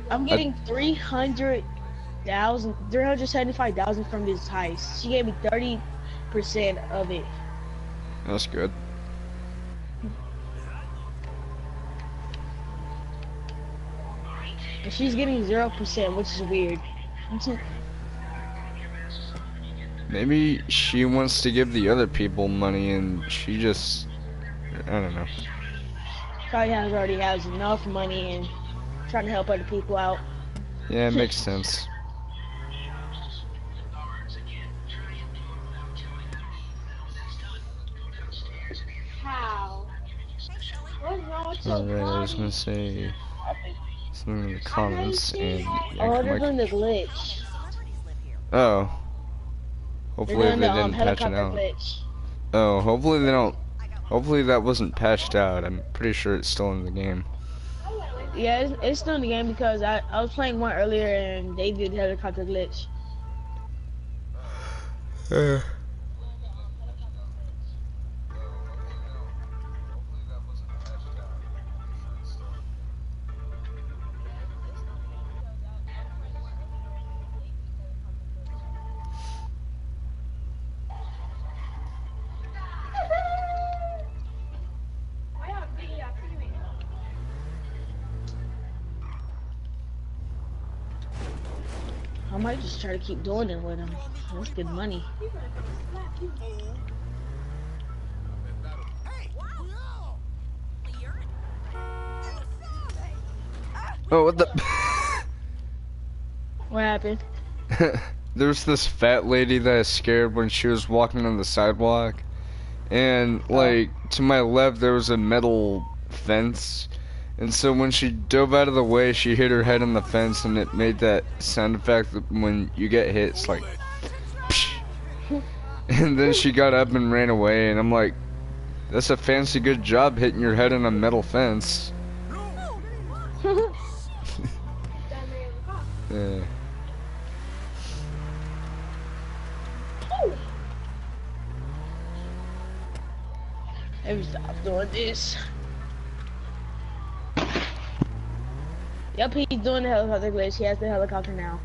I'm getting 375,000 from this heist. She gave me 30% of it. That's good. And she's getting 0%, which is weird. Maybe she wants to give the other people money and she just, I don't know. Probably already has enough money and trying to help other people out. Yeah, it makes sense. How? What's wrong with your Alright, I was body? gonna say something in the comments and Oh, they're doing the glitch. Oh. They're Hopefully doing they the didn't patch it helicopter out. glitch. Oh, hopefully they don't. Hopefully that wasn't patched out. I'm pretty sure it's still in the game. Yeah, it's still in the game because I was playing one earlier and they did the helicopter glitch. I might just try to keep doing it with him. That's good money. Oh, what the? What happened? There's this fat lady that I scared when she was walking on the sidewalk. And, like, to my left there was a metal fence. And so when she dove out of the way, she hit her head on the fence and it made that sound effect that when you get hit, it's like, psh. And then she got up and ran away, and I'm like, that's a fancy good job hitting your head on a metal fence. Yeah. Let me stop doing this. Yep, he's doing the helicopter glitch. He has the helicopter now.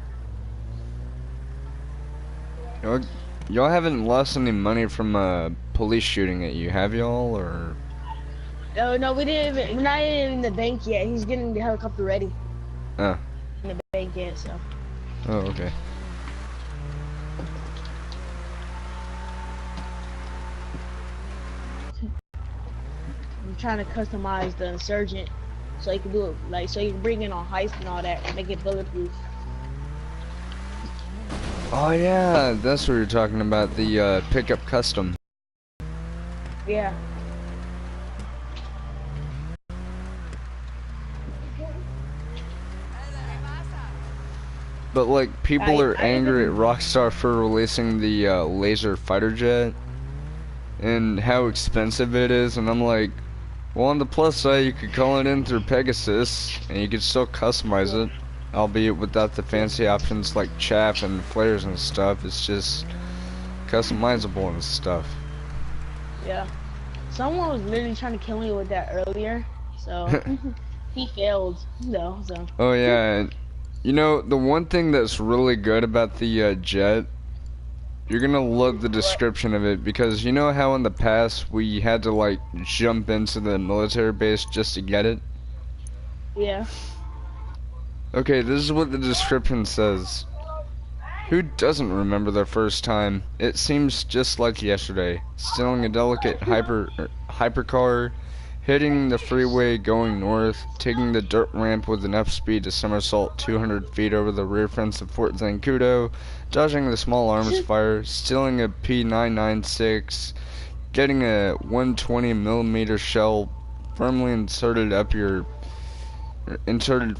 Y'all haven't lost any money from police shooting at you, have y'all, or? Oh no, we didn't even. We're not even in the bank yet. He's getting the helicopter ready. Oh. In the bank yet, so. Oh, okay. I'm trying to customize the insurgent so you can do it, like, so you can bring in on heist and all that, make it bulletproof. Oh yeah, that's what you're talking about, the pickup custom. Yeah. But like, people are angry at Rockstar for releasing the laser fighter jet and how expensive it is, and I'm like, well, on the plus side, you could call it in through Pegasus and you could still customize it, albeit without the fancy options like chaff and flares and stuff. It's just customizable and stuff. Yeah. Someone was literally trying to kill me with that earlier, so he failed, though. So. Oh yeah. You know, the one thing that's really good about the jet, you're gonna love the description of it, because you know how in the past we had to like jump into the military base just to get it? Yeah. Okay, this is what the description says. Who doesn't remember their first time? It seems just like yesterday. Stealing a delicate hypercar, hitting the freeway going north, taking the dirt ramp with enough speed to somersault 200 feet over the rear fence of Fort Zancudo, dodging the small arms fire, stealing a P996, getting a 120mm shell firmly inserted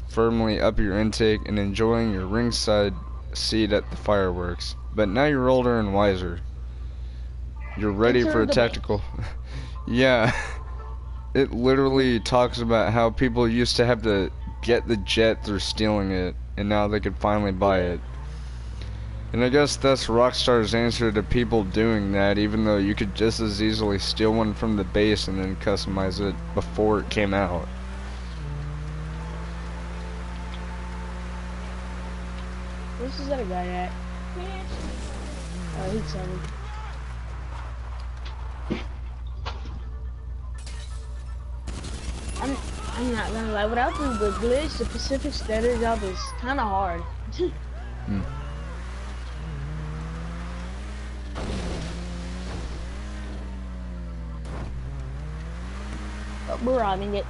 firmly up your intake, and enjoying your ringside seat at the fireworks. But now you're older and wiser. You're ready for a tactical. Yeah. It literally talks about how people used to have to get the jet through stealing it, and now they could finally buy it. And I guess that's Rockstar's answer to people doing that, even though you could just as easily steal one from the base and then customize it before it came out. Where's this other guy at? Oh, he's coming. I'm not gonna lie, without the glitch, the Pacific Standard job is kinda hard. But we're robbing it.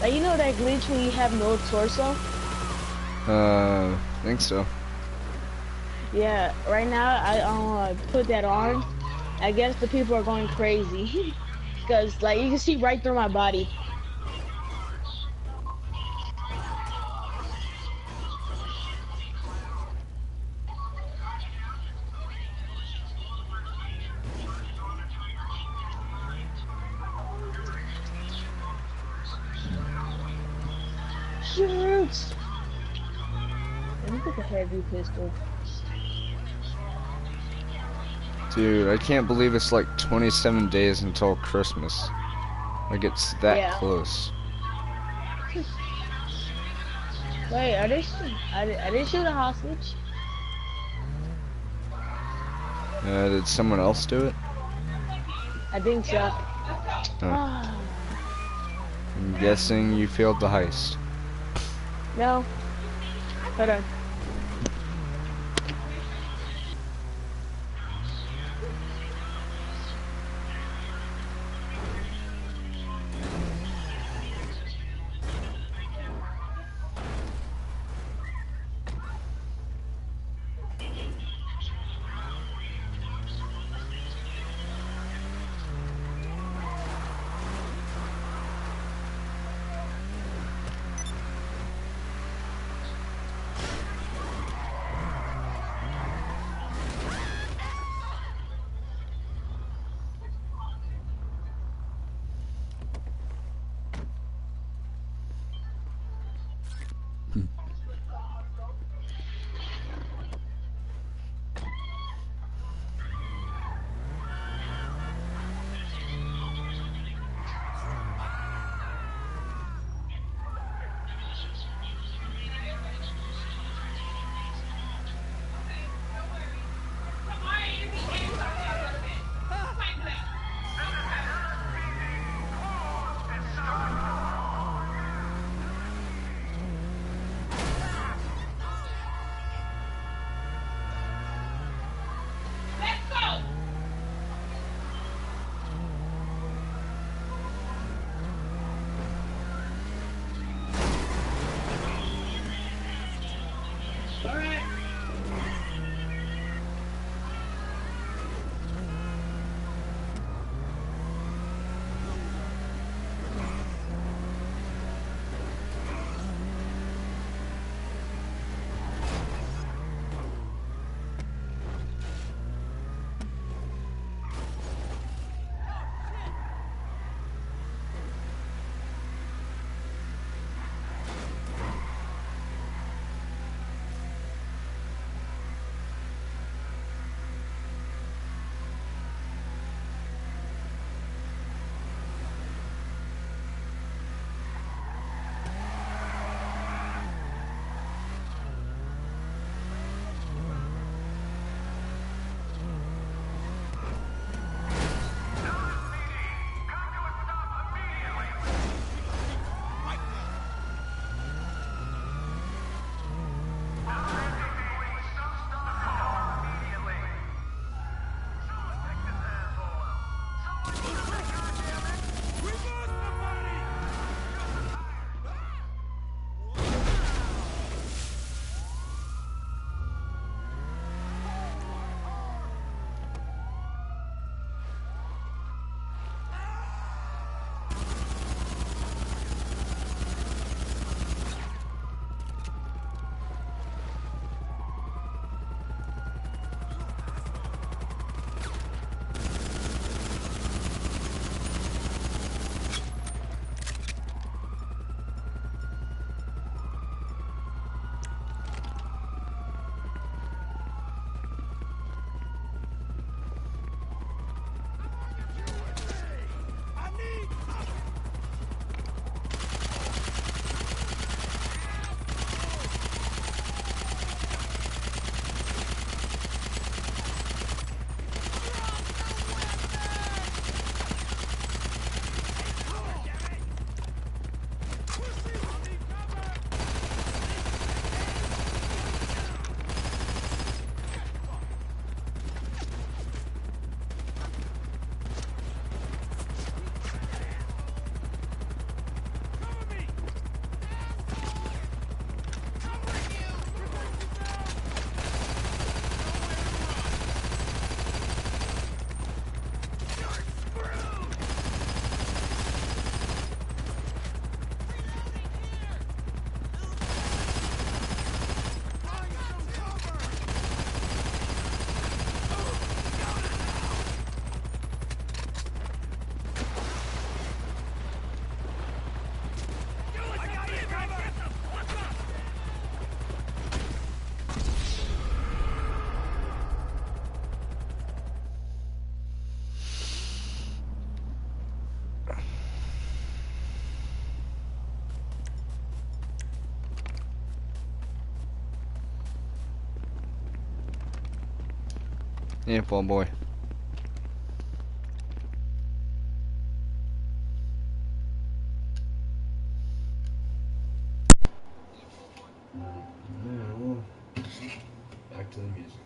Like, you know that glitch when you have no torso? I think so. Yeah, right now I put that on. I guess the people are going crazy. Cause like you can see right through my body. Shoot! Let me pick a heavy pistol. Dude, I can't believe it's like 27 days until Christmas. Like it's that close. Wait, are they shooting a hostage? Did someone else do it? I think so. I'm guessing you failed the heist. No. Hold on. Info boy. Now, back to the music.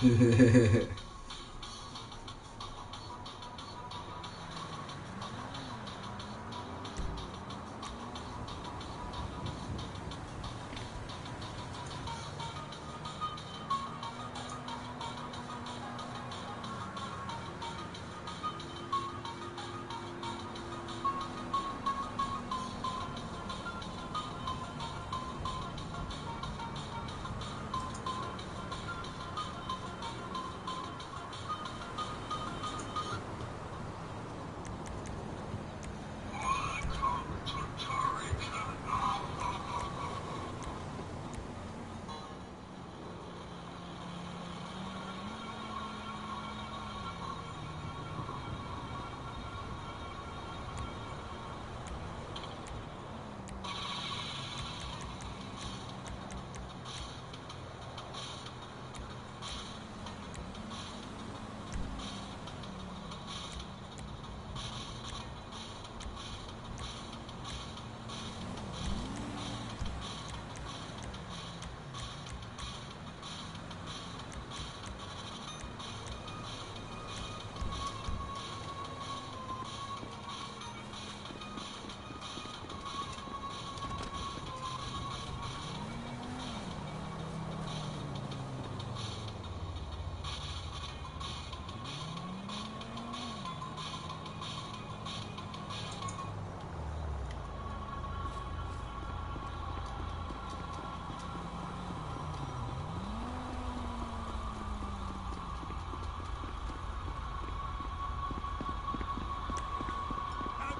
I'll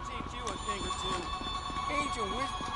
teach you a thing or two. Ancient wisdom.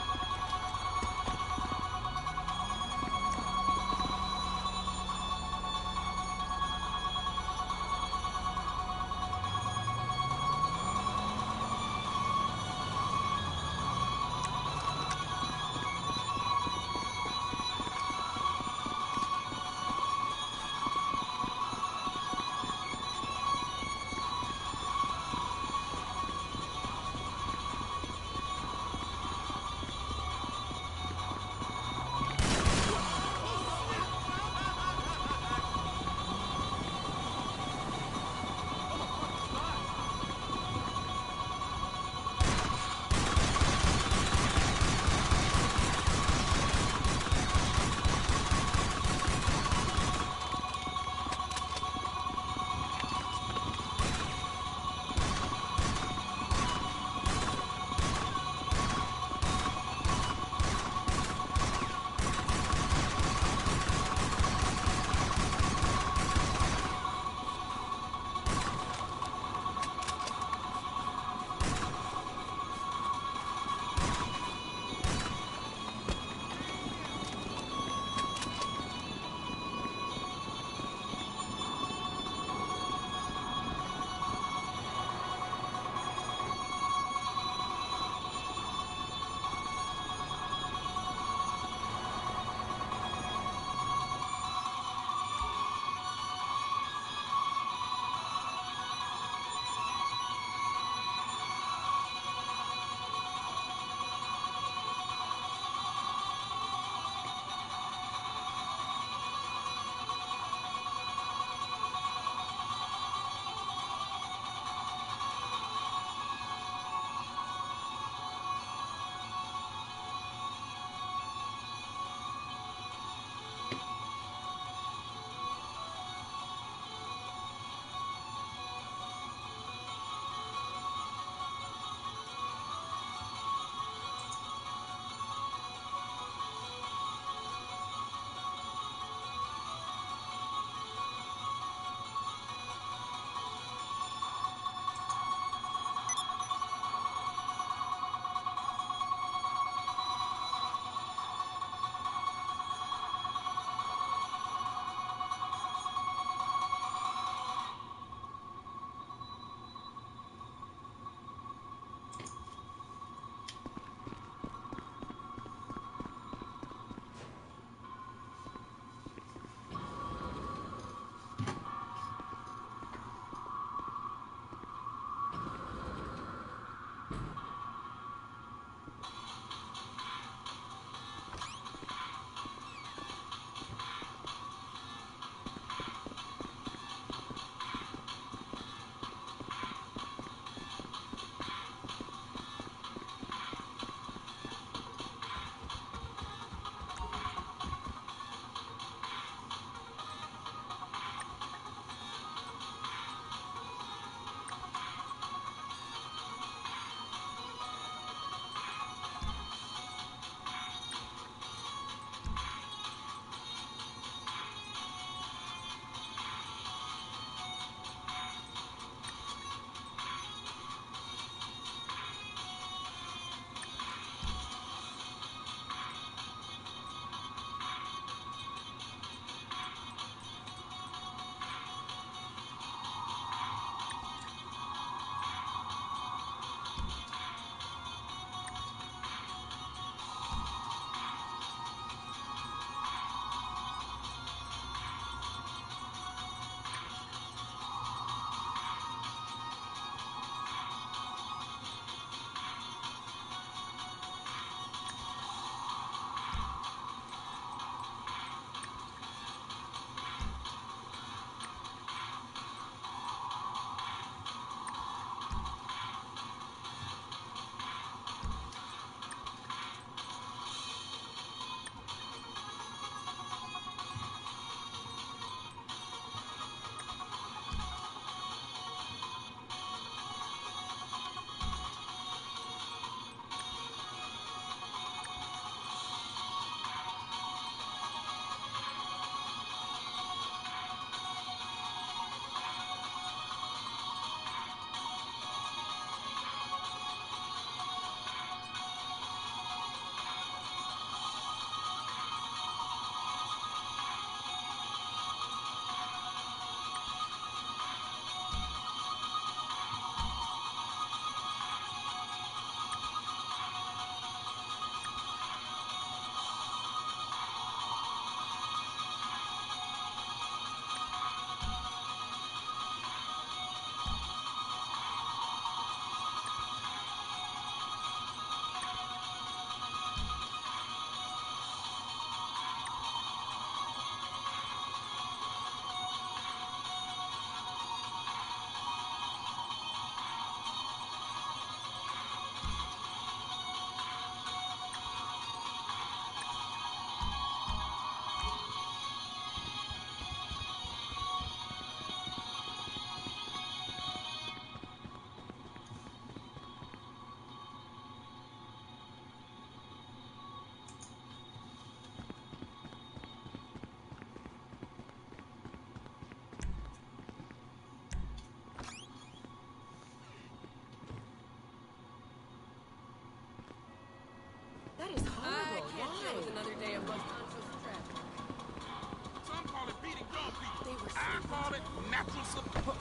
call it? Natural support.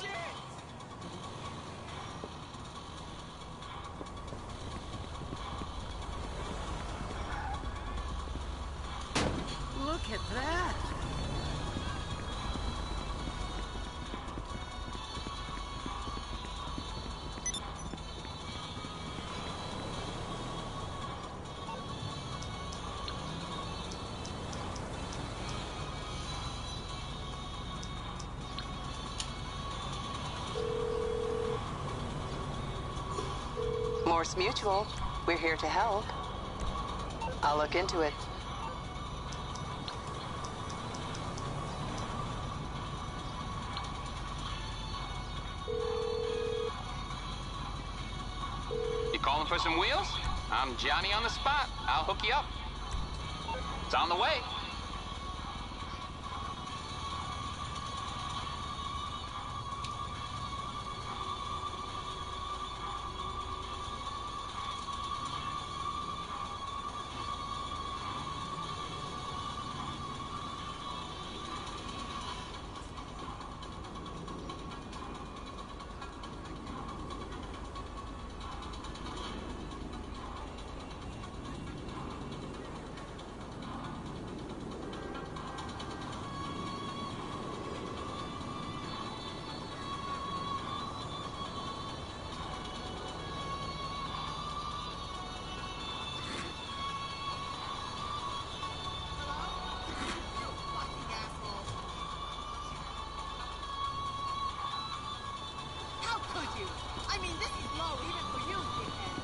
Shit! Look at that! Morse Mutual. We're here to help. I'll look into it. You calling for some wheels? I'm Johnny on the spot. I'll hook you up. It's on the way. I mean, this is low even for you, dickhead.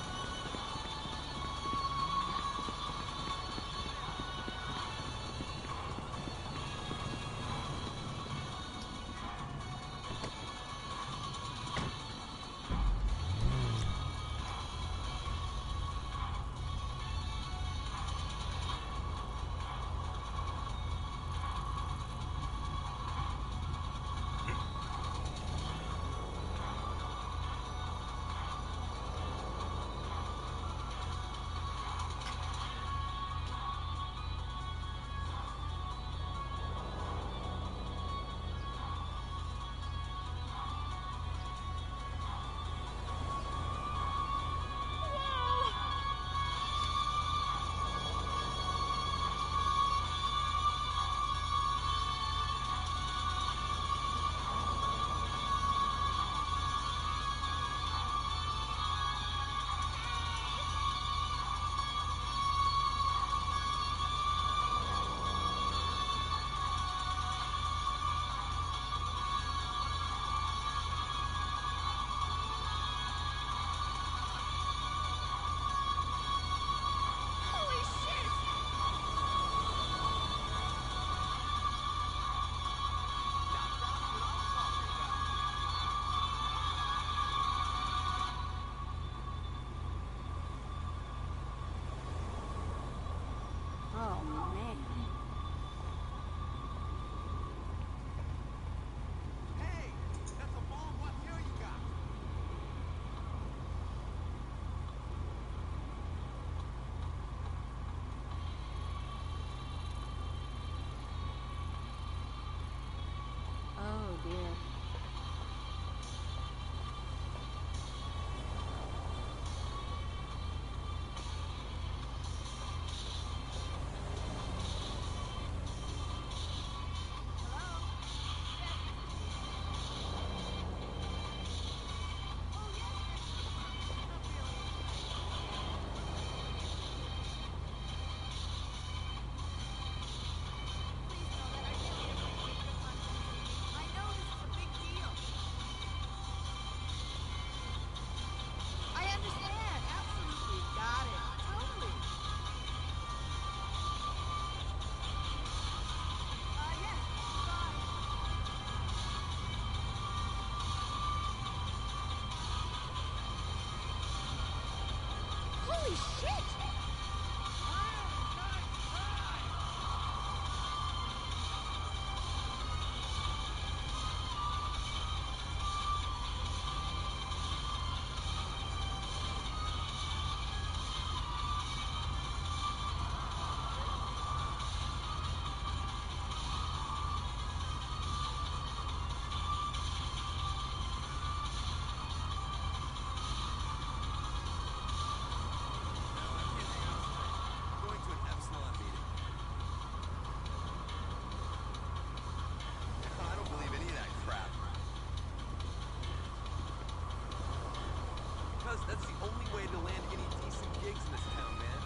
That's the only way to land any decent gigs in this town, man.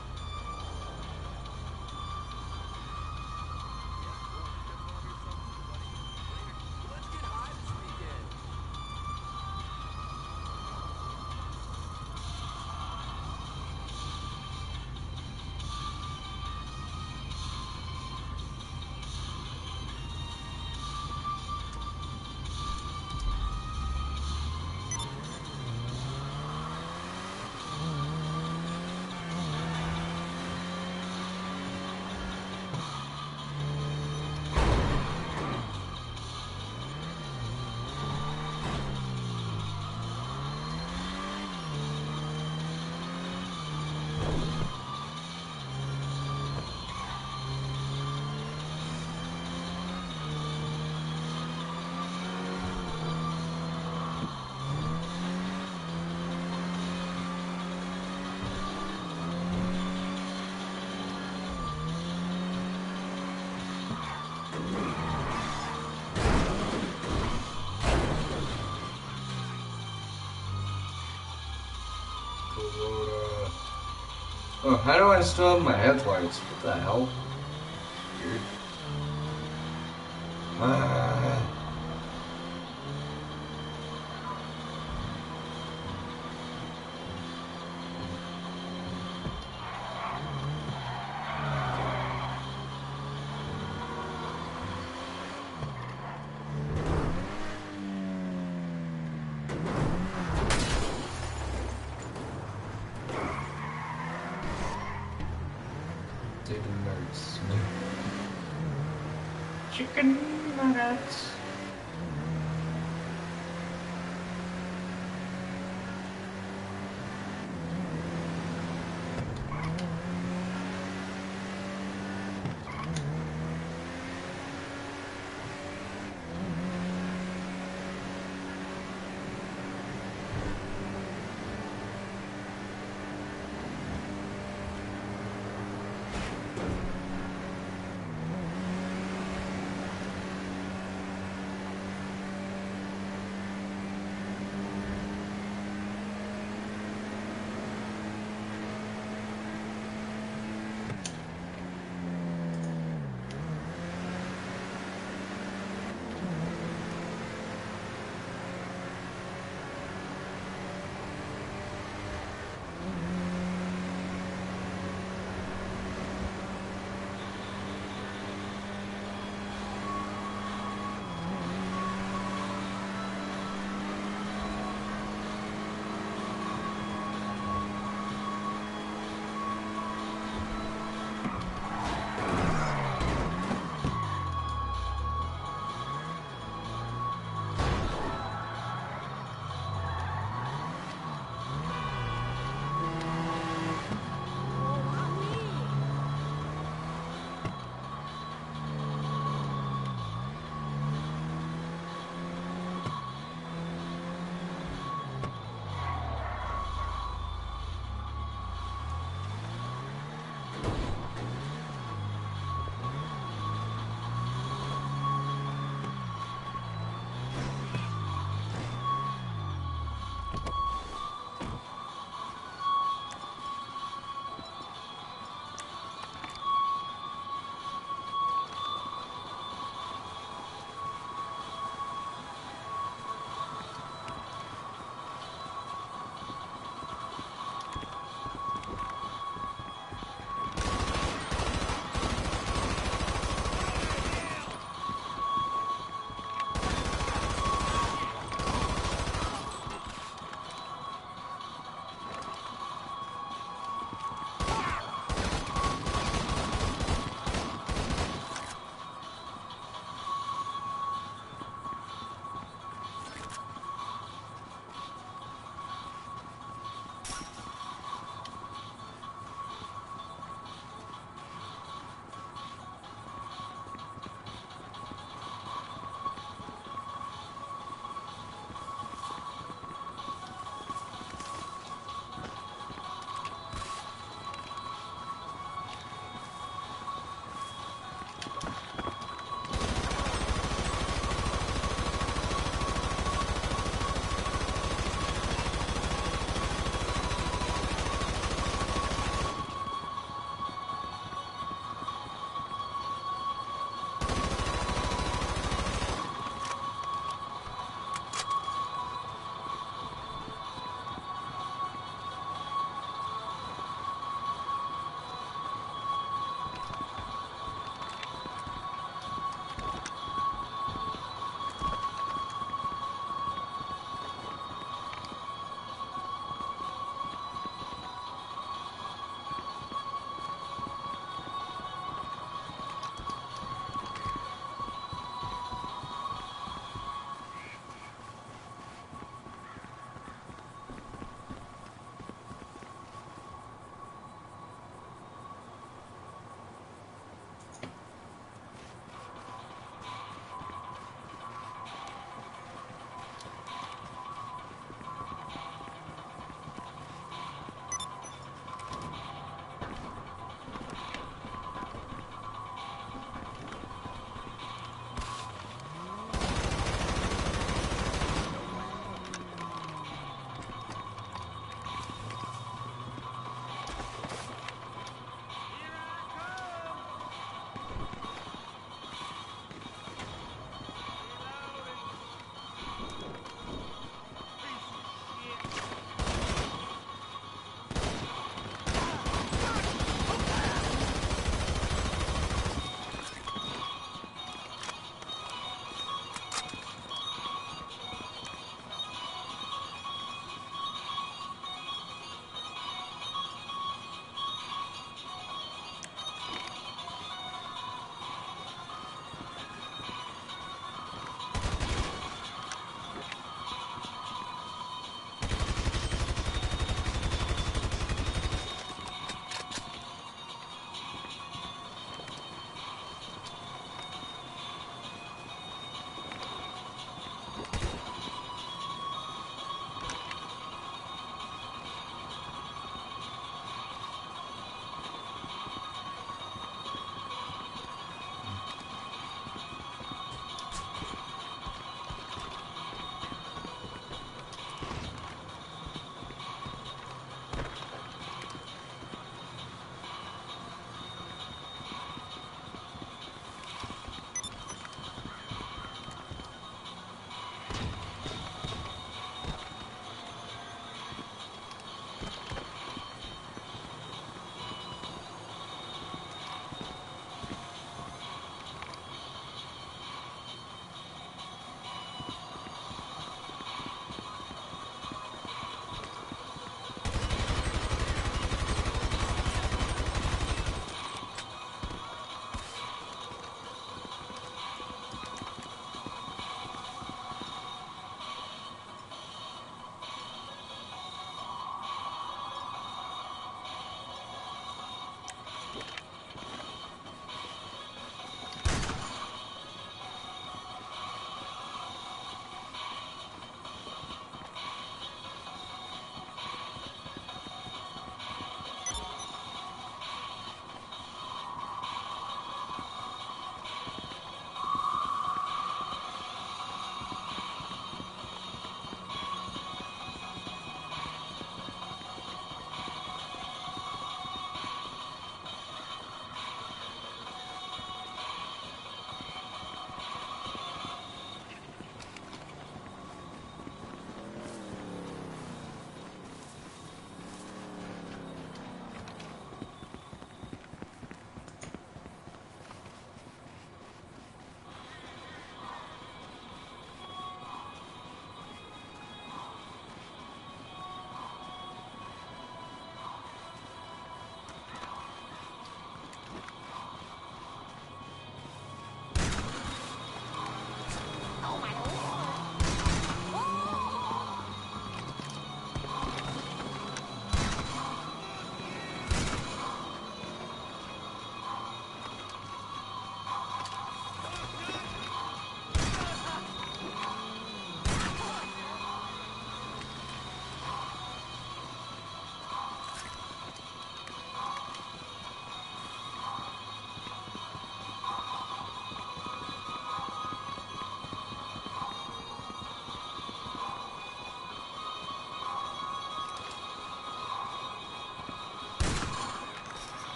Let's get high this weekend. Oh, how do I still have my headlights? What the hell? Weird. Chicken nuggets. Chicken nuggets.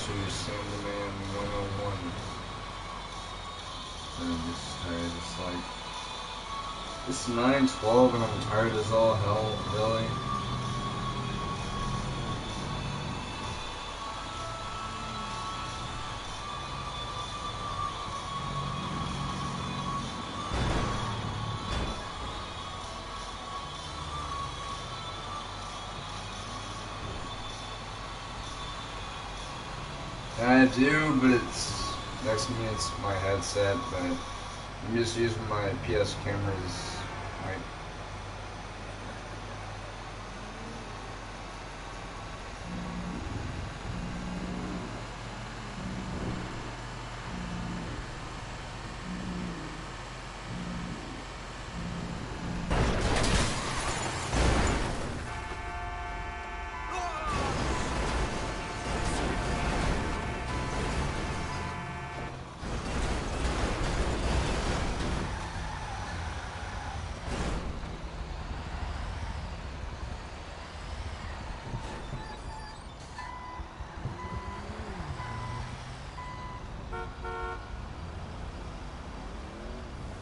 to Sandman 101. And I'm just tired. It's like, it's 9:12 and I'm tired as all hell, really. I do, but it's next to me. It's my headset, but I'm just using my PS camera's mic.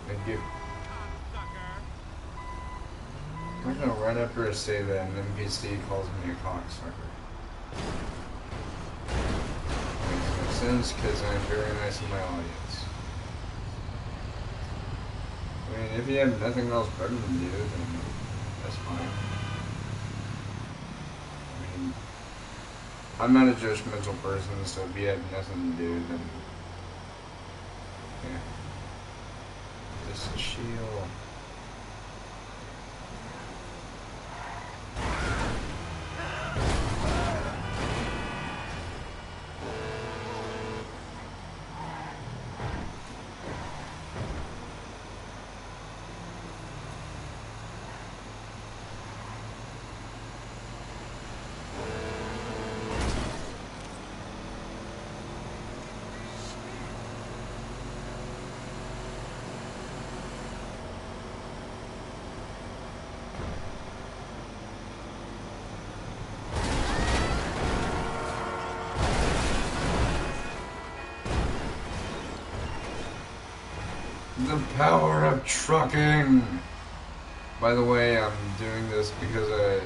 Thank you. I'm gonna run up here to say that an NPC calls me a cocksucker. Makes no sense because I'm very nice in my audience. I mean, if you have nothing else better to do, then that's fine. I mean, I'm not a judgmental person, so if you have nothing to do, then yeah. Just chill. The power of trucking! By the way, I'm doing this because okay.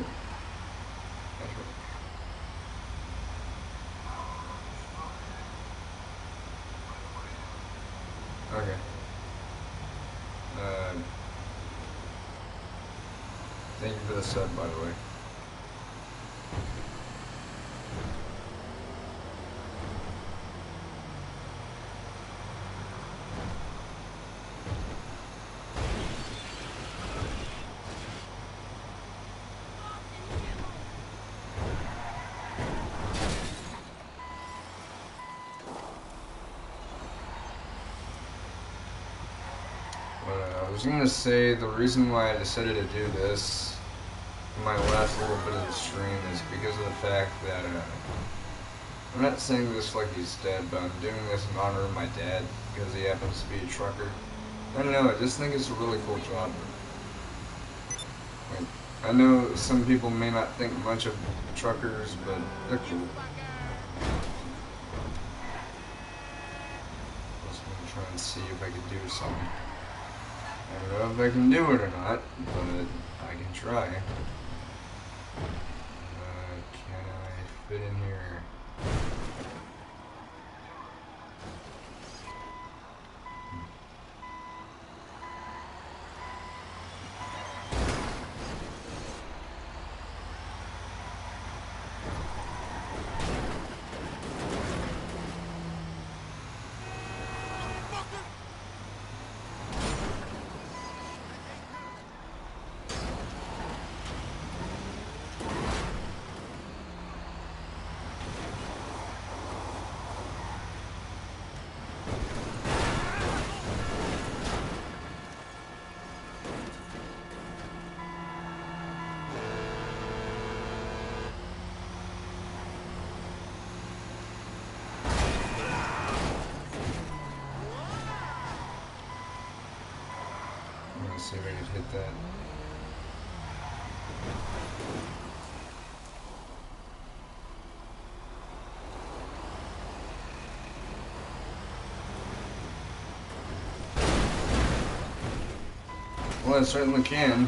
Thank you for the sub, by the way. I was gonna say the reason why I decided to do this in my last little bit of the stream is because of the fact that I'm not saying this like he's dead, but I'm doing this in honor of my dad because he happens to be a trucker. I don't know, I just think it's a really cool job. Like, I know some people may not think much of truckers, but they're cool. I was gonna try and see if I could do something. I don't know if I can do it or not, but I can try. Can I fit in here? See if I could hit that. Well, I certainly can.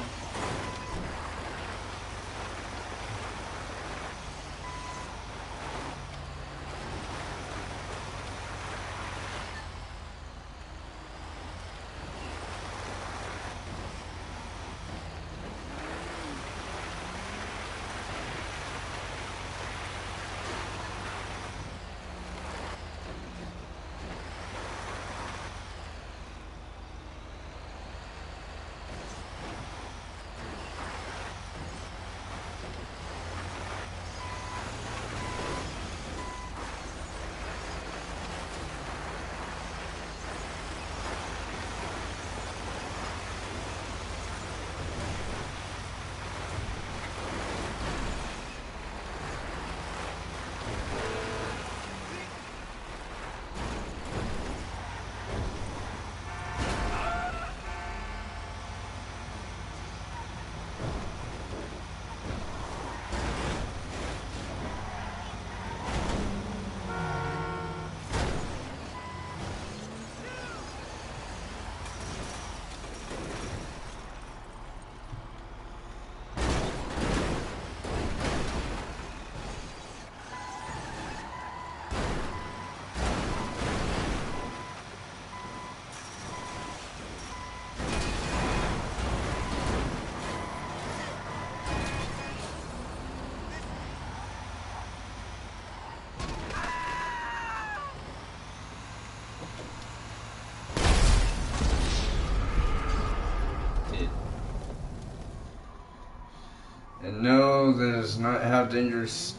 And no, that is not how dangerous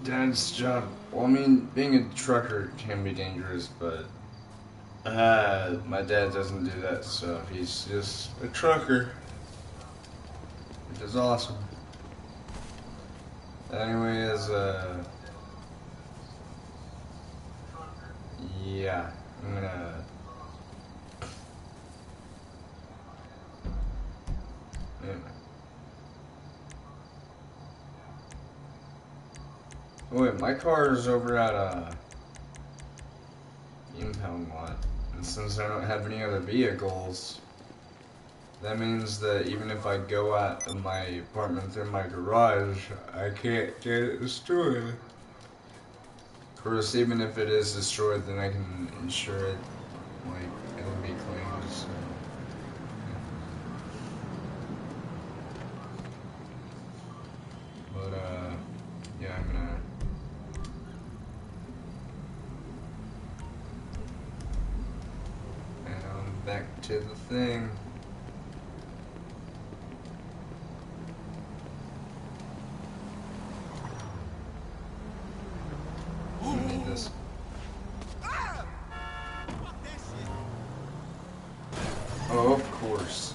Dad's job. Well, I mean, being a trucker can be dangerous, but my dad doesn't do that stuff. He's just a trucker, which is awesome. Anyways, yeah, I'm gonna. Anyway. Oh wait, my car is over at impound lot, and since I don't have any other vehicles, that means that even if I go out of my apartment through my garage, I can't get it destroyed. Of course, even if it is destroyed, then I can insure it, like, it'll be claimed, so. But, yeah, I'm gonna. And back to the thing. I need this. Oh, of course.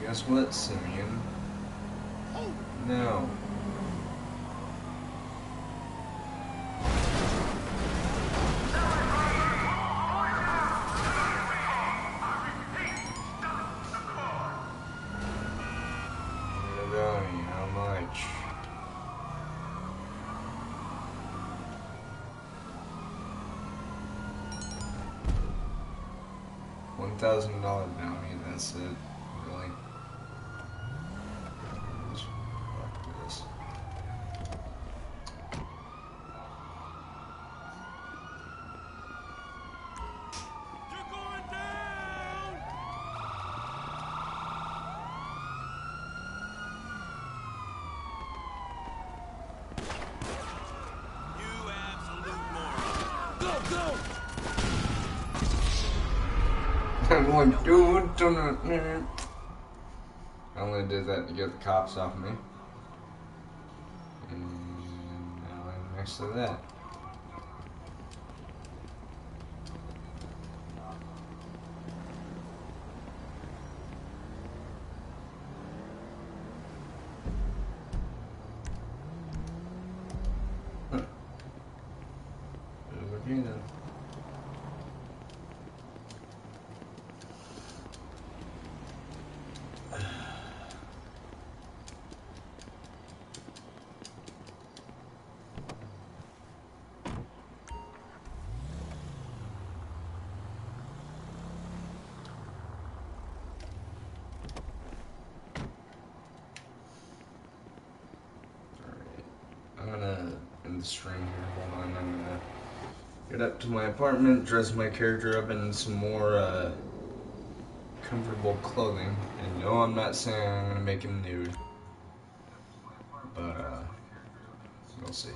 Guess what, Simeon? No. How much? $1,000 bounty, that's it. Really? Fuck this. You're going down! You absolute moron. Go, go! I'm like, dude, don't. I only did that to get the cops off me. And now I'm next to that. Huh. Over here then. end the stream here. Hold on, I'm gonna get up to my apartment, dress my character up in some more comfortable clothing. And no, I'm not saying I'm gonna make him nude, but we'll see.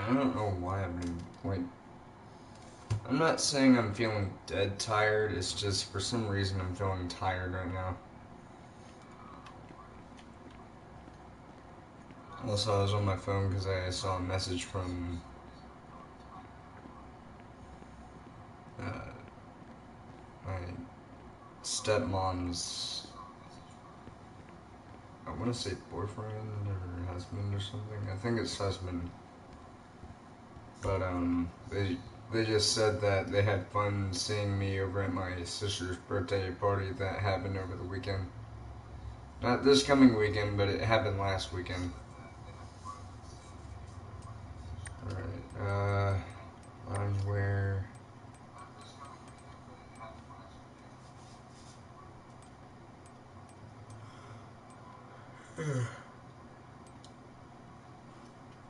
I don't know why I've been, like, I'm not saying I'm feeling dead tired, it's just for some reason I'm feeling tired right now. Also, I was on my phone because I saw a message from my stepmom's, I want to say boyfriend or husband or something. I think it's husband. But they just said that they had fun seeing me over at my sister's birthday party that happened over the weekend. Not this coming weekend, but it happened last weekend. Alright, loungewear.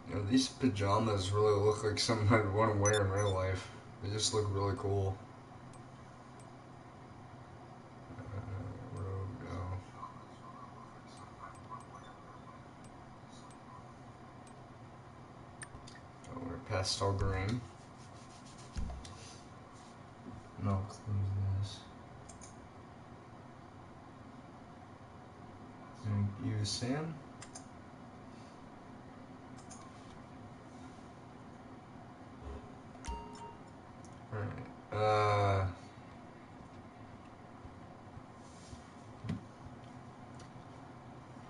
You know, these pajamas really look like something I'd want to wear in real life. They just look really cool. Robe, no. I'll wear pastel green. No, close this. And use sand. Alright,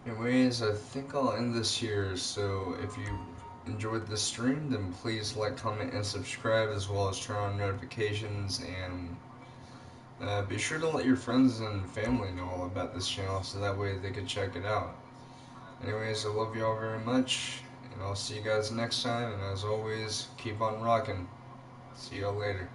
anyways, I think I'll end this here, so if you enjoyed this stream, then please like, comment, and subscribe, as well as turn on notifications, and be sure to let your friends and family know all about this channel, so that way they can check it out. Anyways, I love y'all very much, and I'll see you guys next time, and as always, keep on rocking. See y'all later.